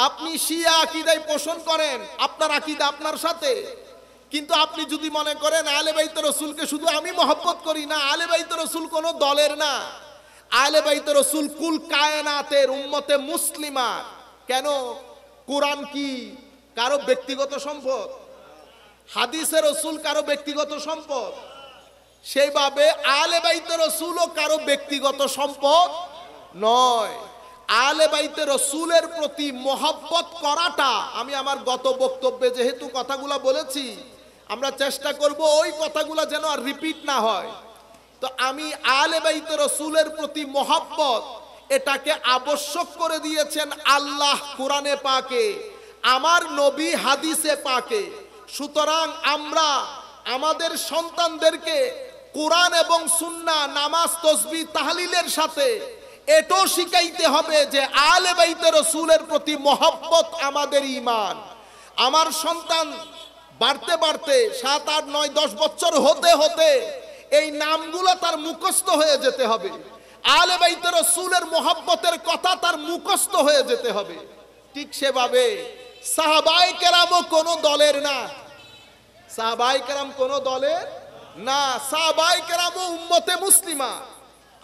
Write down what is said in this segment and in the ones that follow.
আপনি শিয়া আকীদায় পোষণ করেন, আপনার আকীদা আপনার সাথে। কিন্তু আপনি যদি মনে করেন আহলে বাইত রাসূলকে শুধু আমি মহব্বত করি, না, আহলে বাইত রাসূল কোনো দলের না, আহলে বাইত রাসূল কুল কায়নাতের উম্মতে মুসলিমা। কেন? কোরআন কি কারো ব্যক্তিগত সম্পদ? হাদিসের রাসূল কারো ব্যক্তিগত সম্পদ? সেইভাবে আহলে বাইত রাসূলও কারো ব্যক্তিগত সম্পদ নয়। আহলে বাইত রাসূলের প্রতি মহব্বত করাটা, আমি আমার গত বক্তব্যে যেহেতু কথাগুলো বলেছি, আমরা চেষ্টা করব ওই কথাগুলো যেন আর রিপিট না হয়। তো আমি আহলে বাইত রাসূলের প্রতি মহব্বত, এটাকে আবশ্যক করে দিয়েছেন আল্লাহ কোরআনে পাকে, আমার নবী হাদিসে পাকে। সুতরাং আমরা আমাদের সন্তানদেরকে কোরআন এবং সুন্নাহ, নামাজ, তাসবিহ, তাহলিলের সাথে এটাও শিখাইতে হবে যে আহলে বাইত রাসূলের প্রতি মহব্বত আমাদের ঈমান। আমার সন্তান বাড়তে বাড়তে 7, 8, 9, 10 বছর হতে হতে এই নামগুলো তার মুখস্থ হয়ে যেতে হবে। আহলে বাইত রাসূলের মহব্বতের কথা তার মুখস্থ হয়ে যেতে হবে। ঠিক সেভাবে সাহাবায়ে কেরামও কোনো দলের না, সাহাবায়ে কেরাম কোনো দলের না, সাহাবায়ে কেরামও উম্মতে মুসলিমা।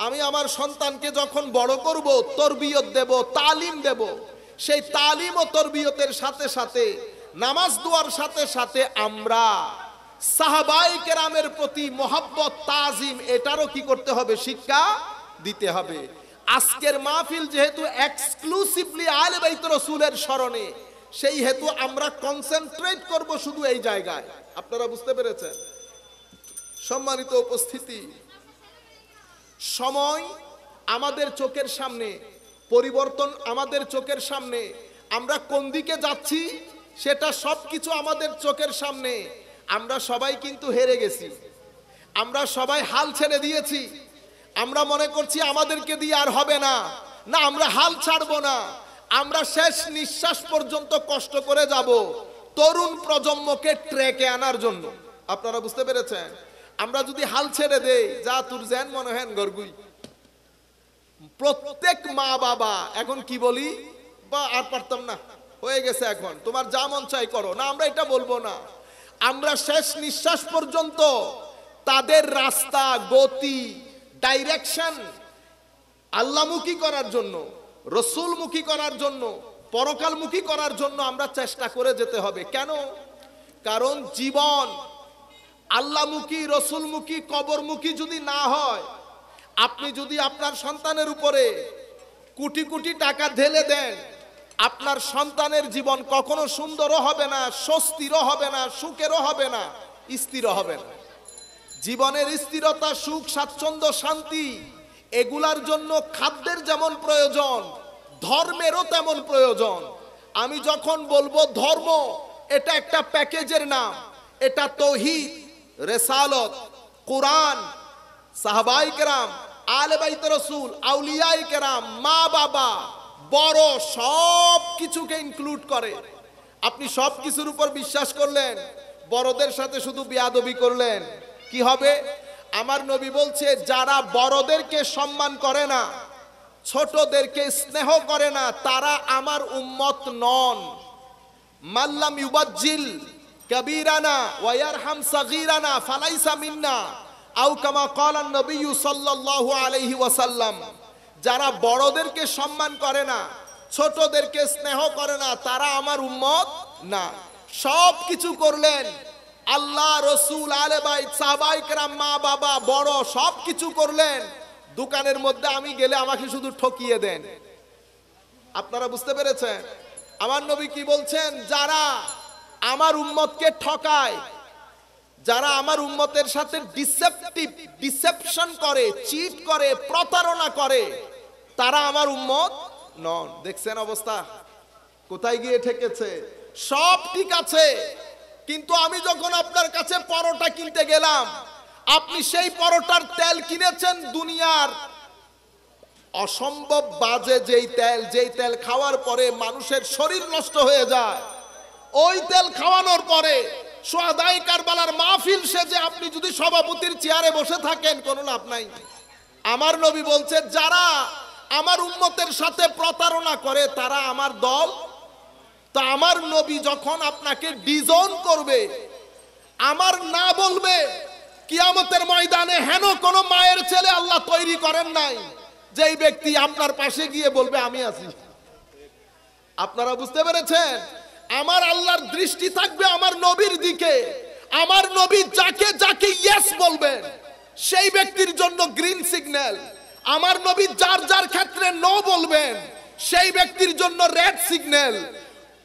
আমি আমার সন্তানকে যখন বড় করব, তরবিয়ত দেব, তালিম দেব, সেই তালিম ও তরবিয়তের সাথে সাথে, নামাজ দোয়ার সাথে সাথে আমরা সাহাবায়ে কেরামের প্রতি মহব্বত, তাজিম, এটারও কি করতে হবে? শিক্ষা দিতে হবে। আজকের মাহফিল যেহেতু এক্সক্লুসিভলি আহলে বাইত রাসূলের স্মরণে, সেই হেতু আমরা কনসেন্ট্রেট করব শুধু এই জায়গায়। আপনারা বুঝতে পেরেছেন? সম্মানিত উপস্থিতি, সময় আমাদের চোখের সামনে, পরিবর্তন আমাদের চোখের সামনে, আমরা কোন দিকে যাচ্ছি সেটা সবকিছু আমাদের চোখের সামনে। আমরা সবাই কিন্তু হেরে গেছি, আমরা সবাই হাল ছেড়ে দিয়েছি। আমরা মনে করছি আমাদেরকে দিয়ে আর হবে না, না, আমরা হাল ছাড়বো না, আমরা শেষ নিঃশ্বাস পর্যন্ত কষ্ট করে যাব তরুণ প্রজন্মকে ট্র্যাকে আনার জন্য। আপনারা বুঝতে পেরেছেন? আমরা যদি হাল ছেড়ে দেই, যা তোর যেন মনে হেন গরগুই, প্রত্যেক মা বাবা এখন কি বলি, বা আর পারতাম না, হয়ে গেছে, এখন তোমার যা মন চাই করো, না, আমরা এটা বলবো না। আমরা শেষ নিঃশ্বাস পর্যন্ত তাদের রাস্তা, গতি, ডাইরেকশন আল্লাহমুখী করার জন্য, রসুলমুখী করার জন্য, পরকালমুখী করার জন্য আমরা চেষ্টা করে যেতে হবে। কেন? কারণ জীবন আল্লাহমুখী, রসুলমুখী, কবরমুখী যদি না হয়, আপনি যদি আপনার সন্তানের উপরে কোটি কোটি টাকা ঢেলে দেন, আপনার সন্তানের জীবন কখনো সুন্দরও হবে না, স্বস্তিরও হবে না, সুখেরও হবে না, স্থিরও হবে না। জীবনের স্থিরতা, সুখ, স্বাচ্ছন্দ্য, শান্তি, এগুলার জন্য খাদ্যের যেমন প্রয়োজন, ধর্মেরও তেমন প্রয়োজন। আমি যখন বলবো ধর্ম, এটা একটা প্যাকেজের নাম। এটা তাওহীদ, রিসালাত, কোরআন, সাহাবায়ে কেরাম, আহলে বাইত রাসূল, আউলিয়ায়ে কেরাম, মা বাবা, বড়, সব কিছুকে ইনক্লুড করে। আপনি সব কিছুর উপর বিশ্বাস করলেন, বড়দের সাথে শুধু বেয়াদবি করলেন, কি হবে? আমার নবী বলছে, যারা বড়দেরকে সম্মান করে না, ছোটদেরকে স্নেহ করে না, তারা আমার উম্মত নন। মাল্লাম ইউবাজ্জিল কাবীরানা ওয়া ইয়ারহাম সাগীরানা ফালাইসা মিন্না, আও কামা ক্বালা নবী সাল্লাল্লাহু আলাইহি ওয়াসাল্লাম। যারা বড়দেরকে সম্মান করে না, ছোটদেরকে স্নেহ করে না, তারা আমার উম্মত না। সব কিছু করলেন, আল্লাহ, রসুল, আহলে বাইত, সাহাবায়ে কেরাম, মা বাবা, বড়, সব কিছু করলেন। দোকানের মধ্যে আমি গেলে আমাকে শুধু ঠকিয়ে দেন। আপনারা বুঝতে পেরেছেন? আমার নবী কি বলছেন? যারা আমার উম্মতকে ঠকায়, যারা আমার উম্মতের সাথে ডিসেপশন করে, চিট করে, প্রতারণা করে, তারা আমার উম্মত নন। দেখছেন অবস্থা কোথায় গিয়ে ঠেকেছে? সব ঠিক আছে, কিন্তু আমি যখন আপনার কাছে পরোটা কিনতে গেলাম, আপনি সেই পরোটার তেল কিনেছেন দুনিয়ার অসম্ভব বাজে যেই তেল খাওয়ার পরে মানুষের শরীর নষ্ট হয়ে যায়, ওই তেল খাওয়ানোর পরে শুহাদায়ে কারবালার মাহফিল সেজে আপনি যদি সভাপতির চেয়ারে বসে থাকেন, কোনো লাভ নাই। আমার নবী বলছে, যারা আমার উম্মতের সাথে প্রতারণা করে, তারা আমার দল তো আমার নবী যখন আপনাকে ডিজোন করবে, আমার না বলবে, কিয়ামতের ময়দানে হেন কোন মায়ের ছেলে আল্লাহ তৈরি করেন নাই যেই ব্যক্তি আপনার পাশে গিয়ে বলবে আমি আছি। আপনারা বুঝতে পেরেছেন? আমার আল্লাহর দৃষ্টি থাকবে আমার নবীর দিকে। আমার নবী যাকে যাকে ইয়েস বলবেন সেই ব্যক্তির জন্য গ্রিন সিগন্যাল। আমার নবী যার যার ক্ষেত্রে নো বলবেন সেই ব্যক্তির জন্য রেড সিগন্যাল।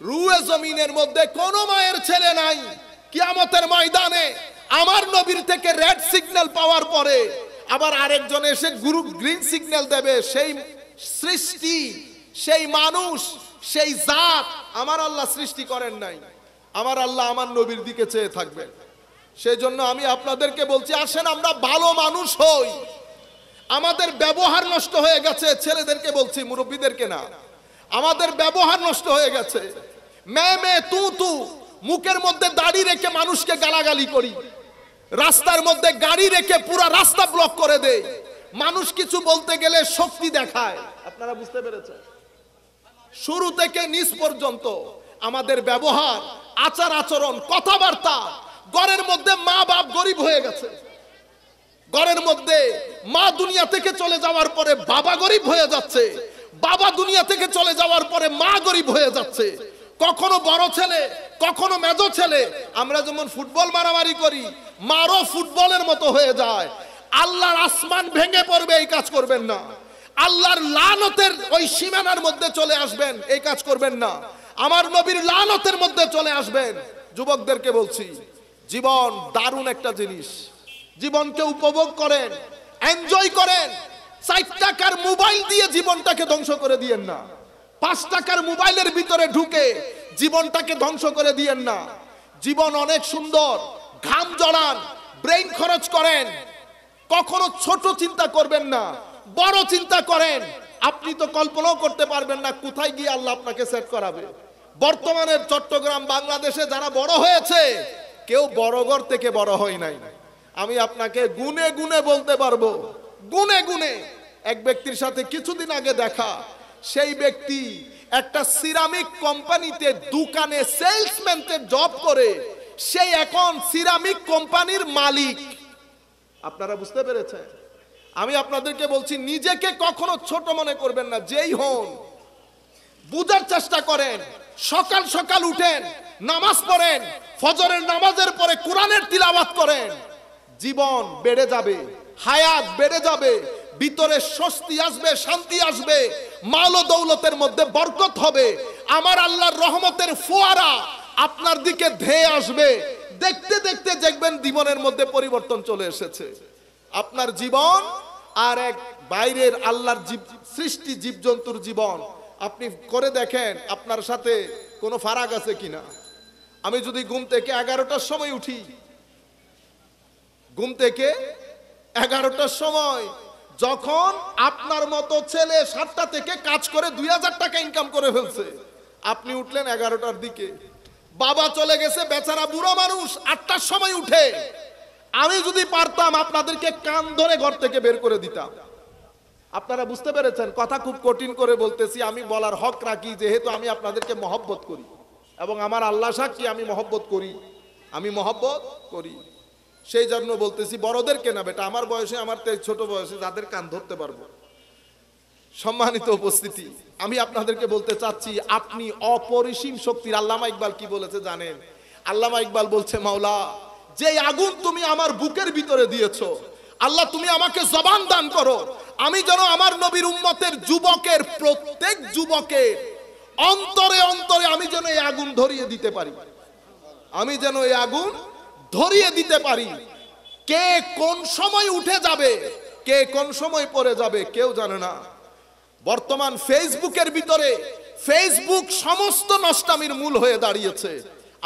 রুয়ে জমিনের মধ্যে কোন মায়ের ছেলে নাই কিয়ামতের ময়দানে আমার নবীর থেকে রেড সিগন্যাল পাওয়ার পরে আবার আরেকজন এসে গ্রিন সিগন্যাল দেবে। সেই সৃষ্টি, সেই মানুষ, সেই জাত আমার আল্লাহ সৃষ্টি করেন নাই। আমার আল্লাহ আমার নবীর দিকে চেয়ে থাকবেন। সেই জন্য আমি আপনাদেরকে বলছি, আসেন আমরা ভালো মানুষ হই। আমাদের ব্যবহার নষ্ট হয়ে গেছে, ছেলেদেরকে বলছি, মুরব্বীদেরকে না। আমাদের ব্যবহার নষ্ট হয়ে গেছে। মে তু তু, মুখের মধ্যে দাড়ি রেখে মানুষকে গালাগালি করি, রাস্তার মধ্যে গাড়ি রেখে পুরো রাস্তা ব্লক করে দেয়, মানুষ কিছু বলতে গেলে শক্তি দেখায়। আপনারা বুঝতে পেরেছেন? শুরু থেকে নিচ পর্যন্ত আমাদের ব্যবহার, আচার আচরণ, কথাবার্তা, ঘরের মধ্যে মা বাপ গরিব হয়ে গেছে। ঘরের মধ্যে মা দুনিয়া থেকে চলে যাওয়ার পরে বাবা গরিব হয়ে যাচ্ছে, বাবা দুনিয়া থেকে চলে যাওয়ার পরে মা গরিব হয়ে যাচ্ছে। কখনো বড় ছেলে, কখনো মেজো ছেলে। আমরা যেমন ফুটবল মারামারি করি, মারও ফুটবলের মতো হয়ে যায়। আল্লাহর আসমান ভেঙে পড়বে, এই কাজ করবেন না। আল্লাহর লানতের ওই সীমানার মধ্যে চলে আসবেন, এই কাজ করবেন না। আমার নবীর লানতের মধ্যে চলে আসবেন। যুবকদেরকে বলছি, জীবন দারুণ একটা জিনিস। জীবনকে উপভোগ করেন, এনজয় করেন। 4 টাকার মোবাইল দিয়ে জীবনটাকে ধ্বংস করে দিয়েন না। 5 টাকার মোবাইলের ভিতরে ঢুকে জীবনটাকে ধ্বংস করে দিয়েন না। জীবন অনেক সুন্দর, ঘাম জড়ান, ব্রেইন খরচ করেন। কখনো ছোট চিন্তা করবেন না, বড় চিন্তা করেন। আপনি তো কল্পনাও করতে পারবেন না কোথায় গিয়ে আল্লাহ আপনাকে সেট করাবে। বর্তমানের চট্টগ্রাম, বাংলাদেশে যারা বড় হয়েছে, কেউ বড় ঘর থেকে বড় হয় নাই। আমি আপনাকে গুনে গুনে বলতে পারবো, গুনে গুনে। এক ব্যক্তির সাথে কিছুদিন আগে দেখা, সেই ব্যক্তি একটা সিরামিক কোম্পানিতে দোকানে সেলসম্যানতে জব করে, সেই এখন সিরামিক কোম্পানির মালিক। আপনারা বুঝতে পেরেছেন? আমি আপনাদেরকে বলছি, নিজেকে কখনো ছোট মনে করবেন না। যেই হন, বুঝার চেষ্টা করেন। সকাল সকাল উঠেন, নামাজ পড়েন, ফজরের নামাজের পরে কোরআনের তিলাওয়াত করেন। জীবন বেড়ে যাবে, হায়াত বেড়ে যাবে, ভিতরে স্বস্তি আসবে, শান্তি আসবে, মাল ও দৌলতের মধ্যে বরকত হবে। আমার আল্লাহর রহমতের ফোয়ারা আপনার দিকে ধেয়ে আসবে। দেখতে দেখতে দেখবেন জীবনের মধ্যে পরিবর্তন চলে এসেছে। আপনার জীবন আর এক বাইরের আল্লাহর সৃষ্টি জীবজন্তুর জীবন আপনি করে দেখেন, আপনার সাথে কোনো ফারাক আছে কিনা। আমি যদি ঘুম থেকে 11টার সময় উঠি, ঘুম থেকে 11টার সময়, যখন আপনার মতো ছেলে 7টা থেকে কাজ করে 2000 টাকা ইনকাম করে ফেলছে, আপনি উঠলেন 11টার দিকে। বাবা চলে গেছে, বেচারা বুড়ো মানুষ 8টার সময় উঠে। আমি যদি পারতাম আপনাদেরকে কান ধরে ঘর থেকে বের করে দিতাম। আপনারা বুঝতে পেরেছেন? কথা খুব কঠিন করে বলতেছি, আমি বলার হক রাখি, যেহেতু আমি আপনাদেরকে মহব্বত করি এবং আমার আল্লাহ সাক্ষী আমি মহব্বত করি, আমি মহব্বত করি। সেই জন্য বলতেছি, বড়দেরকে না বেটা, আমার বয়সে, আমার ছোট বয়সে যাদের কান ধরতে পারবো। সম্মানিত উপস্থিতি, আমি আপনাদেরকে বলতে চাচ্ছি, আপনি অপরিসীম শক্তির। আল্লামা ইকবাল কি বলেছে জানেন? আল্লামা ইকবাল বলছে, মাওলা, যে আগুন তুমি আমার বুকের ভিতরে দিয়েছো, আল্লাহ তুমি আমাকে জবান দান করো, আমি যেন আমার নবীর উম্মতের যুবকের, প্রত্যেক যুবকের অন্তরে অন্তরে আমি যেন এই আগুন ধরিয়ে দিতে পারি। আমি যেন এই আগুন ধরিয়ে দিতে পারি। কে কোন সময় উঠে যাবে, কে কোন সময় পড়ে যাবে, কেউ জানে না। বর্তমান ফেসবুকের ভিতরে, ফেসবুক সমস্ত নষ্টামির মূল হয়ে দাঁড়িয়েছে।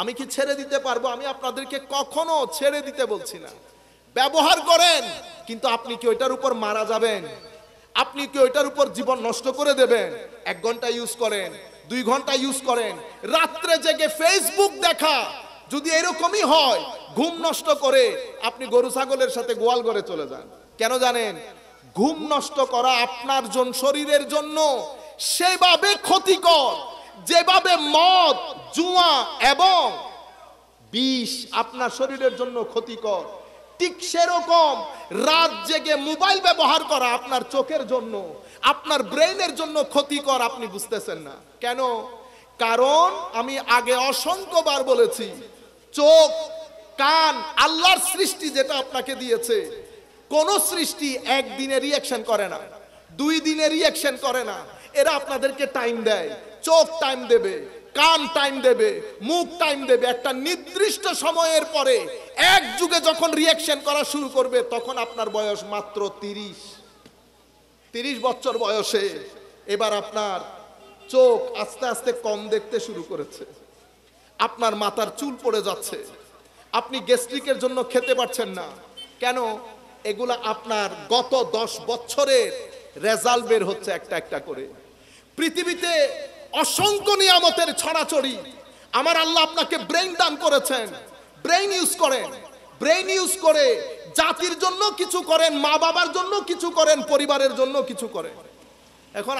আমি কি ছেড়ে দিতে পারবো? আমি আপনাদেরকে কখনো ছেড়ে দিতে বলছি না। ব্যবহার করেন, কিন্তু আপনি কি ওইটার উপর মারা যাবেন? আপনি কি ওইটার উপর জীবন নষ্ট করে দেবেন? 1 ঘন্টা ইউজ করেন, 2 ঘন্টা ইউজ করেন, রাত্রে জেগে ফেসবুক দেখা যদি এরকমই হয়, ঘুম নষ্ট করে আপনি গরু ছাগলের সাথে গোয়াল ঘরে চলে যান। কেন জানেন? ঘুম নষ্ট করা আপনার শরীরের জন্য সেভাবে ক্ষতিকর যেভাবে মদ, জুয়া এবং বিষ আপনার শরীরের জন্য ক্ষতিকর, ঠিক সেরকম রাত জেগে মোবাইল ব্যবহার করা আপনার চোখের জন্য, আপনার ব্রেইনের জন্য ক্ষতিকর। আপনি বুঝতেছেন না কেন? কারণ আমি আগে অসংখ্যবার বলেছি, চোখ, কান আল্লাহর সৃষ্টি, যেটা আপনাকে দিয়েছে। কোন সৃষ্টি একদিনে রিঅ্যাকশন করে না, 2 দিনে রিঅ্যাকশন করে না। এরা আপনাদেরকে টাইম দেয়। চোখ টাইম দেবে, কান টাইম দেবে, মুখ টাইম দেবে। একটা নির্দিষ্ট সময়ের পরে এক যুগে যখন রিঅ্যাকশন করা শুরু করবে, তখন আপনার বয়স মাত্র 30 বছর বয়সে এবার আপনার চোখ আস্তে আস্তে কম দেখতে শুরু করেছে, আপনার মাথার চুল পড়ে যাচ্ছে, আপনি গ্যাস্ট্রিকের জন্য খেতে পারছেন না। কেন? এগুলা আপনার গত 10 বছরের রেজাল্ট বের হচ্ছে একটা একটা করে। পৃথিবীতে অসংখ্য নিয়ামতের ছড়াছড়ি। আমার আল্লাহ আপনাকে ব্রেইন দান করেছেন, ব্রেইন ইউজ করেন। ব্রেইন ইউজ করে জাতির জন্য কিছু করেন, মা বাবার জন্য কিছু করেন, পরিবারের জন্য কিছু করেন। এখন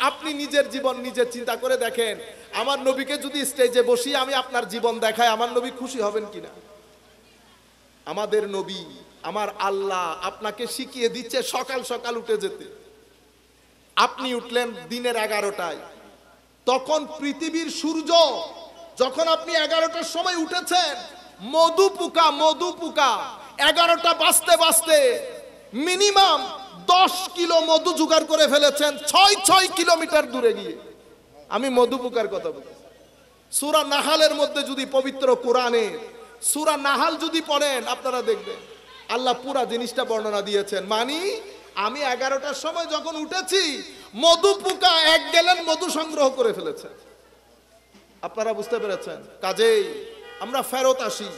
আপনি নিজের জীবন নিজে চিন্তা করে দেখেন, আমার নবীকে যদি স্টেজে বসিয়ে আমি আপনার জীবন দেখাই, আমার নবী খুশি হবেন কিনা? আমাদের নবী, আমার আল্লাহ আপনাকে শিখিয়ে দিচ্ছে সকাল সকাল উঠে যেতে। আপনি উঠলেন দিনের 11টায়, তখন পৃথিবীর সূর্য, যখন আপনি 11টার সময় উঠেছেন, মধু পোকা 11টা বাজতে বাজতে মিনিমাম 10 কিলো মধু জোগাড় করে ফেলেছেন 6 কিলোমিটার দূরে গিয়ে। আমি মধু পোকার কথা বলি। সূরা নাহালের মধ্যে যদি পবিত্র কোরআনে সূরা নাহাল যদি পড়েন, আপনারা দেখবেন আল্লাহ পুরা জিনিসটা বর্ণনা দিয়েছেন। মানে আমি 11টার সময় যখন উঠেছি, মধু পোকা 1 গ্যালন মধু সংগ্রহ করে ফেলেছে। আপনারা বুঝতে পেরেছেন? কাজেই আমরা ফেরত আসি।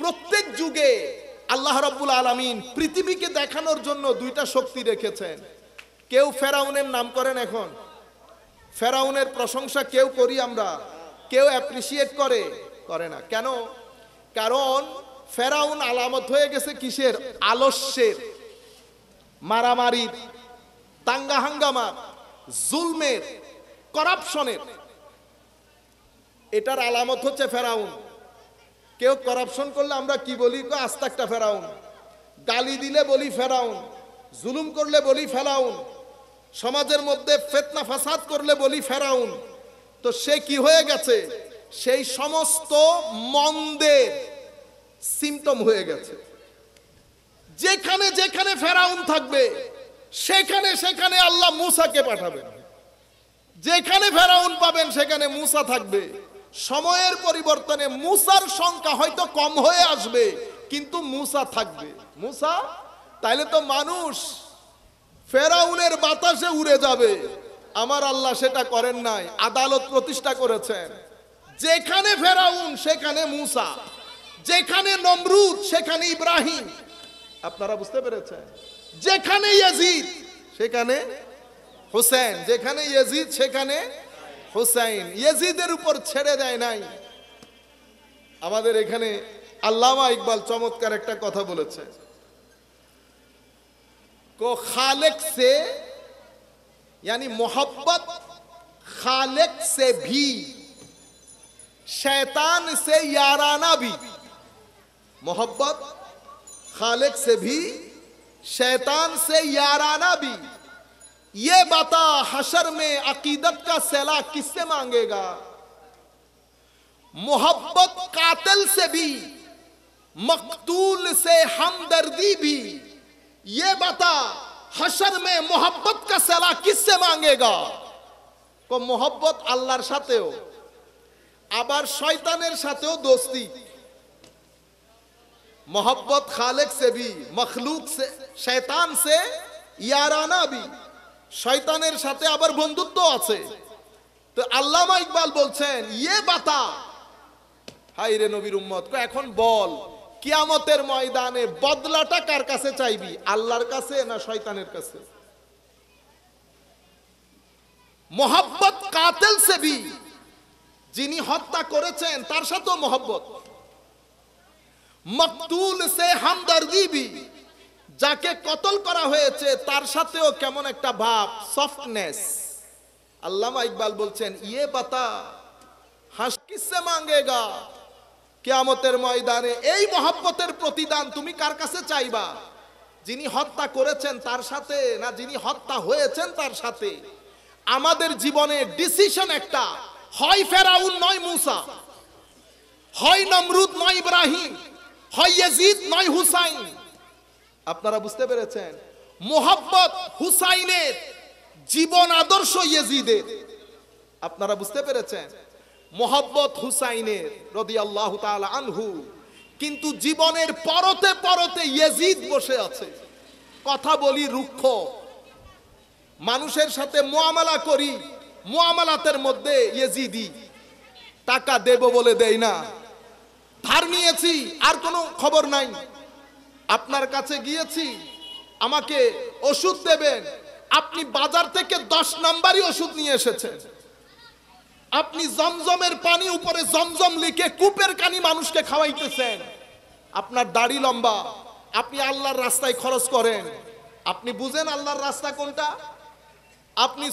প্রত্যেক যুগে আল্লাহ রাব্বুল আলামিন পৃথিবীকে দেখানোর জন্য 2টা শক্তি রেখেছেন। কেউ ফেরাউনের নাম করেন, এখন ফেরাউনের প্রশংসা কেউ করি আমরা, কেউ অ্যাপ্রিসিয়েট করে না। কেন? কারণ ফেরাউন আলামত হয়ে গেছে কিসের? আলস্যের, মারামারির, দাঙ্গা হাঙ্গামার, জুলমের, করাপশনের। এটার আলামত হচ্ছে ফেরাউন। কেউ করাপশন করলে আমরা কি বলি? আস্তাকটা ফেরাউন। গালি দিলে বলি ফেরাউন, জুলুম করলে বলি ফেরাউন, সমাজের মধ্যে ফিতনা ফাসাদ করলে বলি ফেরাউন। তো সে কি হয়ে গেছে? সেই সমস্ত মন্দের সিম্পটম হয়ে গেছে। যেখানে যেখানে ফেরাউন থাকবে, সেখানে সেখানে আল্লাহ মূসাকে পাঠাবেন। যেখানে ফেরাউন পাবেন, সেখানে মূসা থাকবে। সময়ের পরিবর্তনে মূসার সংখ্যা হয়তো কম হয়ে আসবে, কিন্তু মূসা থাকবে। মূসা, তাইলে তো মানুষ ফেরাউনের বাতাসে উড়ে যাবে। আমার আল্লাহ সেটা করেন নাই, আদালত প্রতিষ্ঠা করেছেন। যেখানে ফেরাউন সেখানে মূসা, যেখানে নমরুদ সেখানে ইব্রাহিম। আপনারা বুঝতে পেরেছেন? যেখানে ইয়াজিদ সেখানে হুসেন, যেখানে ইয়াজিদ সেখানে হুসাইন। ইয়াজিদের উপর ছেড়ে দেয় নাই। আমাদের এখানে আল্লামা ইকবাল চমৎকার একটা কথা বলেছে, को खालिक से यानी मोहब्बत खालिक से भी, शैतान से याराना भी। मोहब्बत खालिक से भी, शैतान से याराना भी। ये बता हशर में अकीदत का सैला किससे मांगेगा? मोहब्बत कातिल से भी, मकतूल से हमदर्दी भी। ये बता हशर में मोहब्बत का सैला किससे मांगेगा? को मोहब्बत আল্লাহর সাথেও, আবার শয়তানের সাথেও দোস্তি। मोहब्बत खालिक से भी, मखलूक से, शैतान से याराना भी। শয়তানের সাথে আবার বন্ধুত্ব আছে। তো আল্লামা ইকবাল বলছেন, ये बता, হাই রে নবীর উম্মত, এখন বল কিয়ামতের ময়দানে বদলাটা কার কাছে চাইবি? আল্লাহর কাছে না শয়তানের কাছে? মোহাব্বত কাতিল সে ভি, যিনি হত্যা করেছেন তার সাথেও মোহাব্বত। মকতুল সে হামদর্দি ভি, যাকে কতল করা হয়েছে তার সাথেও কেমন একটা ভাব, সফটনেস। আল্লামা ইকবাল বলছেন, ইয়ে বাতা হাস কিসে মাঙ্গেগা, কিয়ামতের ময়দানে এই মহব্বতের প্রতিদান তুমি কার কাছে চাইবা? যিনি হত্যা করেছেন তার সাথে, না যিনি হত্যা হয়েছেন তার সাথে? আমাদের জীবনে ডিসিশন একটা, হয় ফেরাউন নয় মুসা, হয় নমরুদ নয় ইব্রাহিম, হয় ইয়াজিদ নয় হুসাইন। আপনারা বুঝতে পেরেছেন? মোহাব্বত হুসাইনের, জীবন আদর্শ ইয়াজিদের। আপনারা বুঝতে পেরেছেন? মোহাব্বত হুসাইনের রাদিয়াল্লাহু তাআলা আনহু, কিন্তু জীবনের পরতে পরতে ইয়াজিদ বসে আছে। কথা বলি রুক্ষ, মানুষের সাথে মুআমালা করি, মুআমালাতের মধ্যে ইয়াজিদি। টাকা দেব বলে দেই না, ধার নিয়েছি আর কোনো খবর নাই, আপনার কাছে গিয়েছি আমাকে ওষুধ দেবেন, আপনি বাজার থেকে 10 নাম্বারই ওষুধ নিয়ে এসেছেন। আপনি জমজমের পানি উপরে জমজম লিখে কূপের কানি মানুষকে খাওয়াইতেছেন। আপনার দাড়ি লম্বা, আপনি আল্লাহর রাস্তায় খরচ করেন। আপনি বুঝেন আল্লাহর রাস্তা কোনটা? আপনি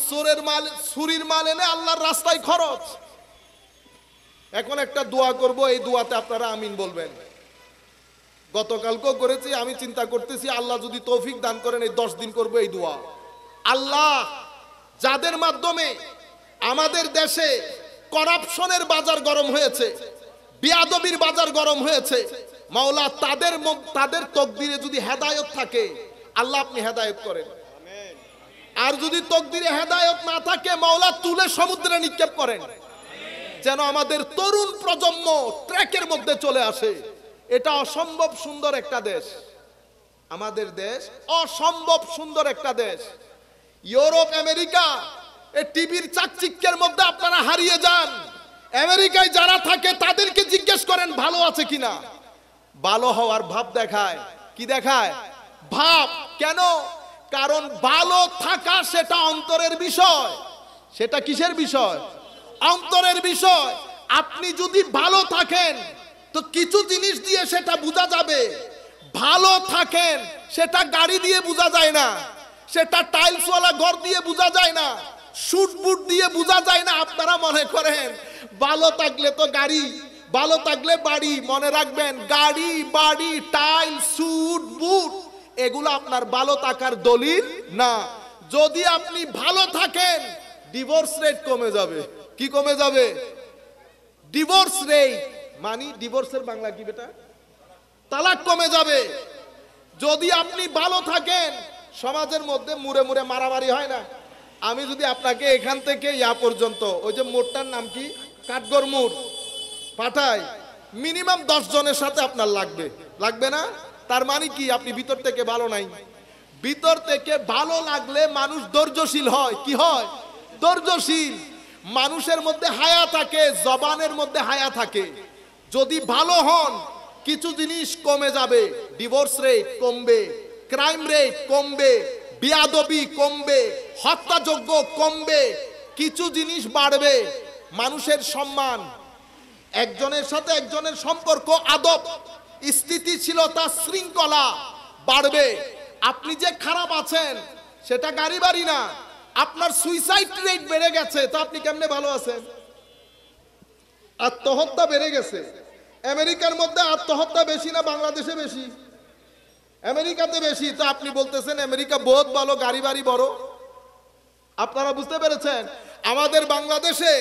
চুরির মাল এনে আল্লাহর রাস্তায় খরচ। এখন একটা দোয়া করব, এই দোয়াতে আপনারা আমিন বলবেন। গতকালকেও করেছি, আমি চিন্তা করতেছি আল্লাহ যদি তৌফিক দান করেন এই 10 দিন করব এই দোয়া। আল্লাহ, যাদের মাধ্যমে আমাদের দেশে করাপশনের বাজার গরম হয়েছে, বিয়াদবির বাজার গরম হয়েছে, মাওলা তাদের তকদিরে যদি হেদায়েত থাকে, আল্লাহ আপনি হেদায়েত করেন। আর যদি তকদিরে হেদায়েত না থাকে, মাওলা তুলে সমুদ্রে নিক্ষেপ করেন, যেন আমাদের তরুণ প্রজন্ম ট্র্যাকের মধ্যে চলে আসে। এটা অসম্ভব সুন্দর একটা দেশ, আমাদের দেশ অসম্ভব সুন্দর একটা দেশ। ইউরোপ, আমেরিকা, এই টিভির চাকচিক্যের মধ্যে আপনারা হারিয়ে যান। আমেরিকায় যারা থাকে তাদেরকে জিজ্ঞেস করেন ভালো আছে কিনা, ভালো হওয়ার ভাব দেখায়। কি দেখায়? ভাব। কেন? কারণ ভালো থাকা সেটা অন্তরের বিষয়। সেটা কিসের বিষয়? অন্তরের বিষয়। আপনি যদি ভালো থাকেন তো কিছু জিনিস দিয়ে সেটা বোঝা যাবে। ভালো থাকেন সেটা গাড়ি দিয়ে বোঝা যায় না, সেটা টাইলসওয়ালা ঘর দিয়ে বোঝা যায় না, শুট বুট দিয়ে বোঝা যায় না। আপনারা মনে করেন ভালো থাকলে তো গাড়ি, ভালো থাকলে বাড়ি। মনে রাখবেন, গাড়ি, বাড়ি, টাইল, শুট বুট এগুলো আপনার ভালো থাকার দলিল না। যদি আপনি ভালো থাকেন, ডিভোর্স রেট কমে যাবে। কি কমে যাবে? ডিভোর্স রেট মানে ডিভোর্সের বাংলা কি বেটা? তালাক কমে যাবে। যদি আপনি ভালো থাকেন, সমাজের মধ্যে মুড়ে মুড়ে মারামারি হয় না। আমি যদি আপনাকে এখান থেকে ইয়া পর্যন্ত, ওই যে মোড়টার নাম কি, কাঠগড় মোড় পাঠাই, মিনিমাম 10 জনের সাথে আপনার লাগবে না? তার মানে কি? আপনি ভিতর থেকে ভালো নাই। ভিতর থেকে ভালো লাগলে মানুষ ধৈর্যশীল হয়। কি হয়? ধৈর্যশীল। মানুষের মধ্যে হায়া থাকে, জবানের মধ্যে হায়া থাকে। যদি ভালো হন, কিছু জিনিস কমে যাবে। ডিভোর্স রেট কমবে, ক্রাইম রেট কমবে, বিয়াদবি কমবে, হত্যাযজ্ঞ কমবে, কিছু জিনিস বাড়বে। মানুষের সম্মান, একজনের সাথে একজনের সম্পর্ক, আদব, স্থিতিশীলতা, শৃঙ্খলা বাড়বে। আপনি যে খারাপ আছেন সেটা গাড়ি বাড়ি না, আপনার সুইসাইড রেট বেড়ে গেছে, তো আপনি কেমনে ভালো আছেন? আত্মহত্যা বেড়ে গেছে। আমেরিকার মধ্যে আত্মহত্যা বেশি না বাংলাদেশে বেশি? আমেরিকাতে বেশি। তো আপনি বলতেছেন আমেরিকা বহুত ভালো, গাড়ি বাড়ি বড়। আপনারা বুঝতে পেরেছেন? আমাদের বাংলাদেশে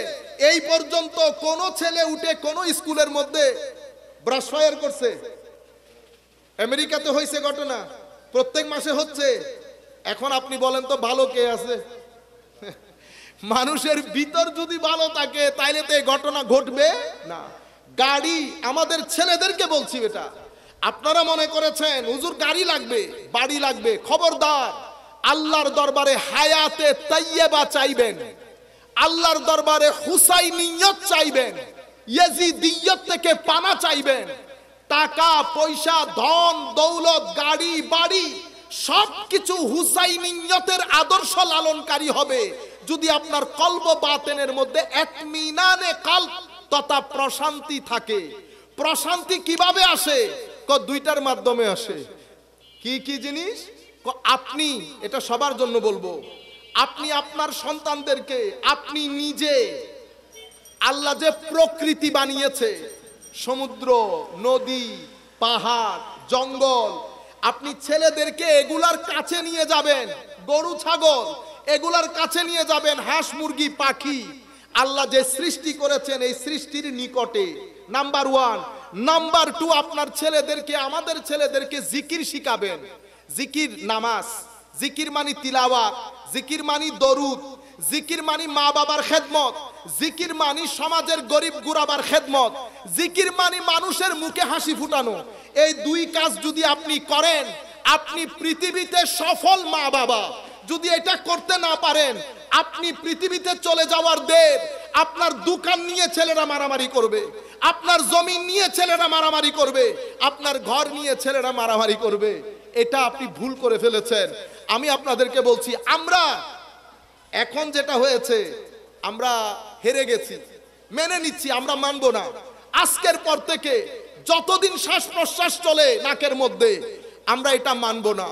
এই পর্যন্ত কোন ছেলে উঠে কোন স্কুলের মধ্যে ব্রাশ ফায়ার করছে? আমেরিকাতে হয়েছে ঘটনা, প্রত্যেক মাসে হচ্ছে। এখন আপনি বলেন তো ভালো কে আছে? মানুষের ভিতর যদি ভালো থাকে তাইলে তো এই ঘটনা ঘটবে না। গাড়ি, আমাদের ছেলেদেরকে বলছি এটা, আপনারা মনে করেছেন হুজুর গাড়ি লাগবে, বাড়ি লাগবে, খবরদার। আল্লাহর দরবারে হায়াতে তাইয়্যিবা চাইবেন, আল্লাহর দরবারে হুসাইনিয়ত চাইবেন, ইয়াজিদিয়ত থেকে পানা চাইবেন। টাকা পয়সা, ধন দৌলত, গাড়ি বাড়ি সবকিছু হুসাইনিয়তের আদর্শ লালনকারী হবে যদি আপনার কলব বাতেনের মধ্যে ইতমিনানে কলব তথা প্রশান্তি থাকে। প্রশান্তি কিভাবে আসে? দুইটার মাধ্যমে আসে। কি কি জিনিস? আপনি, এটা সবার জন্য বলবো, আপনি আপনার সন্তানদেরকে, আপনি নিজে, আল্লাহ যে প্রকৃতি বানিয়েছে, সমুদ্র, নদী, পাহাড়, জঙ্গল, আপনি ছেলেদেরকে এগুলার কাছে নিয়ে যাবেন, গরু ছাগল এগুলার কাছে নিয়ে যাবেন, হাঁস মুরগি পাখি, আল্লাহ যে সৃষ্টি করেছেন এই সৃষ্টির নিকটে। নাম্বার 1। নাম্বার 2, আপনার ছেলেদেরকে, আমাদের ছেলেদেরকে জিকির শিখাবেন। জিকির নামাজ, জিকির মানি তিলাওয়াত, জিকির মানি দরুদ, জিকির মানি মা বাবার খেদমত, জিকির মানি সমাজের গরিব গুরাবার খেদমত, জিকির মানি মানুষের মুখে হাসি ফুটানো। এই 2 কাজ যদি আপনি করেন, আপনি পৃথিবীতে সফল মা বাবা। যদি এটা করতে না পারেন, আপনি পৃথিবীতে চলে যাওয়ার দেব। আপনার দোকান নিয়ে ছেলেরা মারামারি করবে, আপনার জমি নিয়ে ছেলেরা মারামারি করবে, আপনার ঘর নিয়ে ছেলেরা মারামারি করবে। এটা আপনি ভুল করে ফেলেছেন। আমি আপনাদেরকে বলছি, আমরা এখন যেটা হয়েছে, আমরা হেরে গেছি, মেনে নিচ্ছি, আমরা মানব না। আজকের পর থেকে যতদিন শ্বাস প্রশ্বাস চলে নাকের মধ্যে, আমরা এটা মানব না।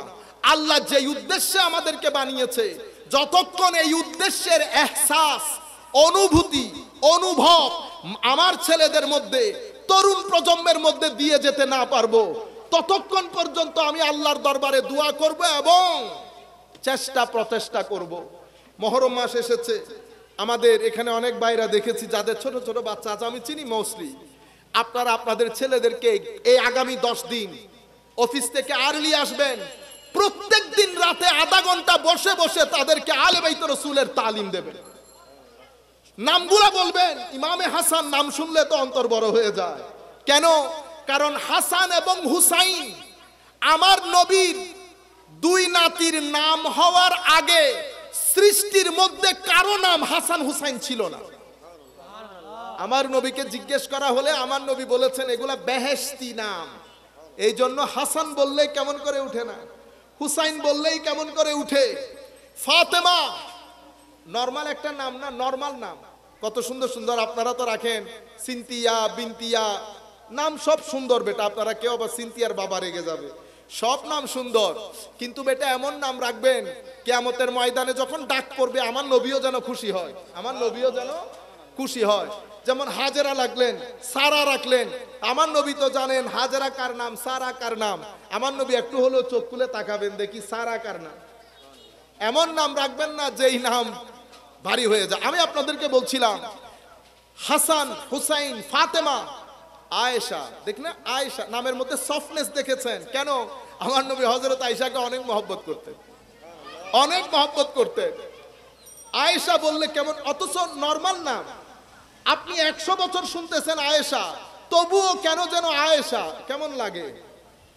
আল্লাহ যে উদ্দেশ্যে আমাদেরকে বানিয়েছে, যতক্ষণ এই উদ্দেশ্যের এহসাস, অনুভূতি, অনুভব আমার ছেলেদের মধ্যে, তরুণ প্রজন্মের মধ্যে দিয়ে যেতে না পারবো, ততক্ষণ পর্যন্ত আমি আল্লাহর দরবারে দোয়া করব এবং চেষ্টা প্রচেষ্টা করব। মহরম মাস এসেছে, আমাদের এখানে অনেক ভাইরা দেখেছি যাদের ছোট ছোট বাচ্চা আছে, আমি চিনি মোস্টলি। আপনারা আপনাদের ছেলেদেরকে এই আগামী 10 দিন অফিস থেকে আর্লি আসবেন, প্রত্যেক দিন রাতে আধা ঘন্টা বসে বসে তাদেরকে আলে বাইত রাসূলের তালিম দেবেন। নামগুলা বলবেন। ইমামে হাসান নাম শুনলে তো অন্তর বড় হয়ে যায়। কেন? কারণ হাসান এবং হুসাইন আমার নবীর 2 নাতির নাম হওয়ার আগে সৃষ্টির মধ্যে কারো নাম হাসান হুসাইন ছিল না। আমার নবীকে জিজ্ঞেস করা হলে আমার নবী বলেছেন এগুলা বেহেশতি নাম। এই জন্য হাসান বললেই কেমন করে উঠে না, হুসাইন বললেই কেমন করে উঠে। ফাতেমা নরমাল একটা নাম না, নরমাল নাম। কত সুন্দর সুন্দর আপনারা তো রাখেন, সিনতিয়া, বিনতিয়া, নাম সব সুন্দর বেটা। আপনারা কেউ আবার সিনতিয়ার বাবা রেগে যাবে, সব নাম সুন্দর, কিন্তু বেটা এমন নাম রাখবেন কিয়ামতের ময়দানে যখন ডাক পড়বে আমার নবীও যেন খুশি হয়, আমার নবীও যেন খুশি হয়। যেমন হাজেরা লাগলেন, সারা রাখলেন, আমার নবী তো জানেন হাজেরা কার নাম, সারা কার নাম। আমার নবী একটু হলেও চোখ খুলে তাকাবেন, দেখি সারা কার নাম। এমন নাম রাখবেন না যেই নাম ভারী হয়ে যায়। আমি আপনাদেরকে বলছিলাম হাসান, হুসাইন, ফাতেমা, আয়েশা, দেখ না আয়েশা নামের মধ্যে সফটনেস দেখেছেন কেন? আমার নবী হযরত আয়েশাকে অনেক মহব্বত করতেন, অনেক মহব্বত করতেন। আয়েশা বললে কেমন, অথচ নরমাল নাম। আপনি 100 বছর শুনতেছেন আয়েশা, তবুও কেন যেন আয়েশা কেমন লাগে।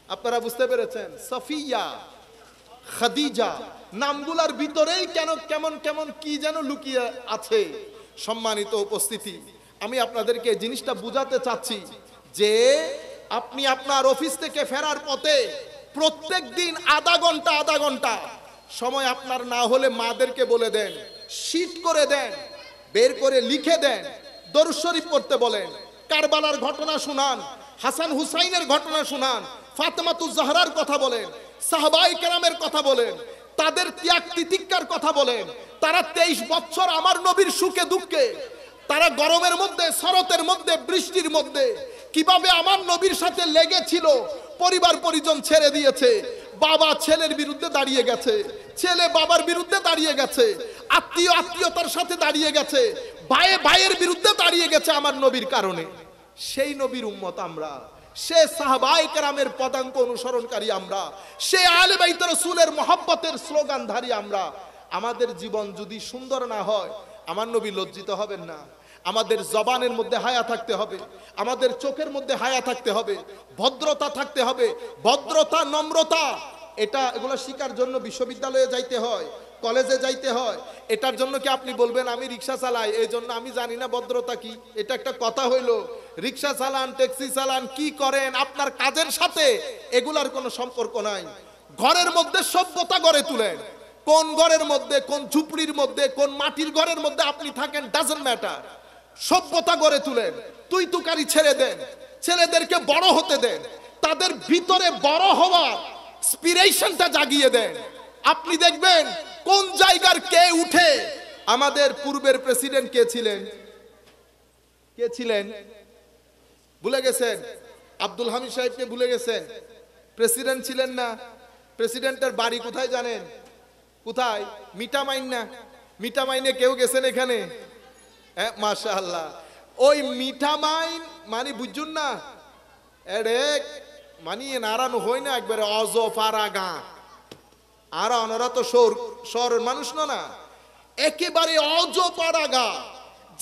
আপনারা বুঝতে পেরেছেন? সফিয়া, খাদিজা, নামগুলার ভিতরেই কেন কেমন কেমন কি যেন লুকিয়ে আছে। সম্মানিত উপস্থিতি, আমি আপনাদেরকে জিনিসটা বুঝাতে চাচ্ছি যে আপনি আপনার অফিস থেকে ফেরার পথে প্রত্যেক দিন আধা ঘন্টা সময় আপনার না হলে মাদেরকে বলে দেন, শীট করে দেন, বের করে লিখে দেন, দরুদ শরীফ পড়তে বলেন, কারবালার ঘটনা শুনান, হাসান হুসাইনের ঘটনা শুনান, ফাতেমাতুজ জাহরার কথা বলেন, সাহাবায়ে কেরামের কথা বলেন, তাদের ত্যাগ তিতিক্ষার কথা বলেন। তারা 23 বছর আমার নবীর সুখে দুঃখে, তারা গরমের মধ্যে, শরতের মধ্যে, বৃষ্টির মধ্যে কিভাবে আমার নবীর সাথে লেগেছিল। পরিবার পরিজন ছেড়ে দিয়েছে, বাবা ছেলের বিরুদ্ধে দাঁড়িয়ে গেছে, ছেলে বাবার বিরুদ্ধে দাঁড়িয়ে গেছে, আত্মীয় আত্মীয়তার সাথে দাঁড়িয়ে গেছে, ভাইয়ে ভাইয়ের বিরুদ্ধে দাঁড়িয়ে গেছে আমার নবীর কারণে। সেই নবীর উম্মত আমরা, সে সাহাবায়ে কেরামের পদাঙ্ক অনুসরণকারী আমরা, সে আলে বাইত রাসূলের মহব্বতের স্লোগানধারী আমরা। আমাদের জীবন যদি সুন্দর না হয়, আমার নবী লজ্জিত হবেন না। আমাদের জবানের মধ্যে হায়া থাকতে হবে, আমাদের চোখের মধ্যে হায়া থাকতে হবে, ভদ্রতা থাকতে হবে, ভদ্রতা, নম্রতা। এগুলো শিকার জন্য বিশ্ববিদ্যালয়ে যাইতে হয়, কলেজে যাইতে হয়। এটার জন্য কি আপনি বলবেন আমি রিক্সা চালাই এই জন্য আমি জানি না ভদ্রতা কি? এটা একটা কথা হইলো? রিক্সা চালান, ট্যাক্সি চালান, কি করেন, আপনার কাজের সাথে এগুলার কোনো সম্পর্ক নাই। ঘরের মধ্যে সভ্যতা গড়ে তুলেন। কোন ঘরের মধ্যে, কোন ঝুপড়ির মধ্যে, কোন মাটির ঘরের মধ্যে আপনি থাকেন, ডাজন্ট ম্যাটার। সভ্যতা গড়ে তুলেন, তুই তুকারি ছেড়ে দেন, ছেলেদেরকে বড় হতে দেন, তাদের ভিতরে বড় হওয়ার ইন্সপিরেশনটা জাগিয়ে দেন। আপনি দেখবেন কোন জায়গার কে উঠে আমাদের পূর্বের প্রেসিডেন্ট কে ছিলেন ভুলে গেছেন? আব্দুল হামিদ সাহেবকে ভুলে গেছেন? প্রেসিডেন্ট ছিলেন না? প্রেসিডেন্টের বাড়ি কোথায় জানেন? কোথায়? মিঠামাইন না? মিঠামাইনে কেউ গেছেন এখানে? হ্যাঁ, মাশাআল্লাহ। ওই মিঠামাইন মানে বুঝুন না, এড়ে মানে নারানো হয় না একবারে অজফারা গা, আর ওনারা তো শহরের মানুষ না, একেবারে অজপাড়া গা,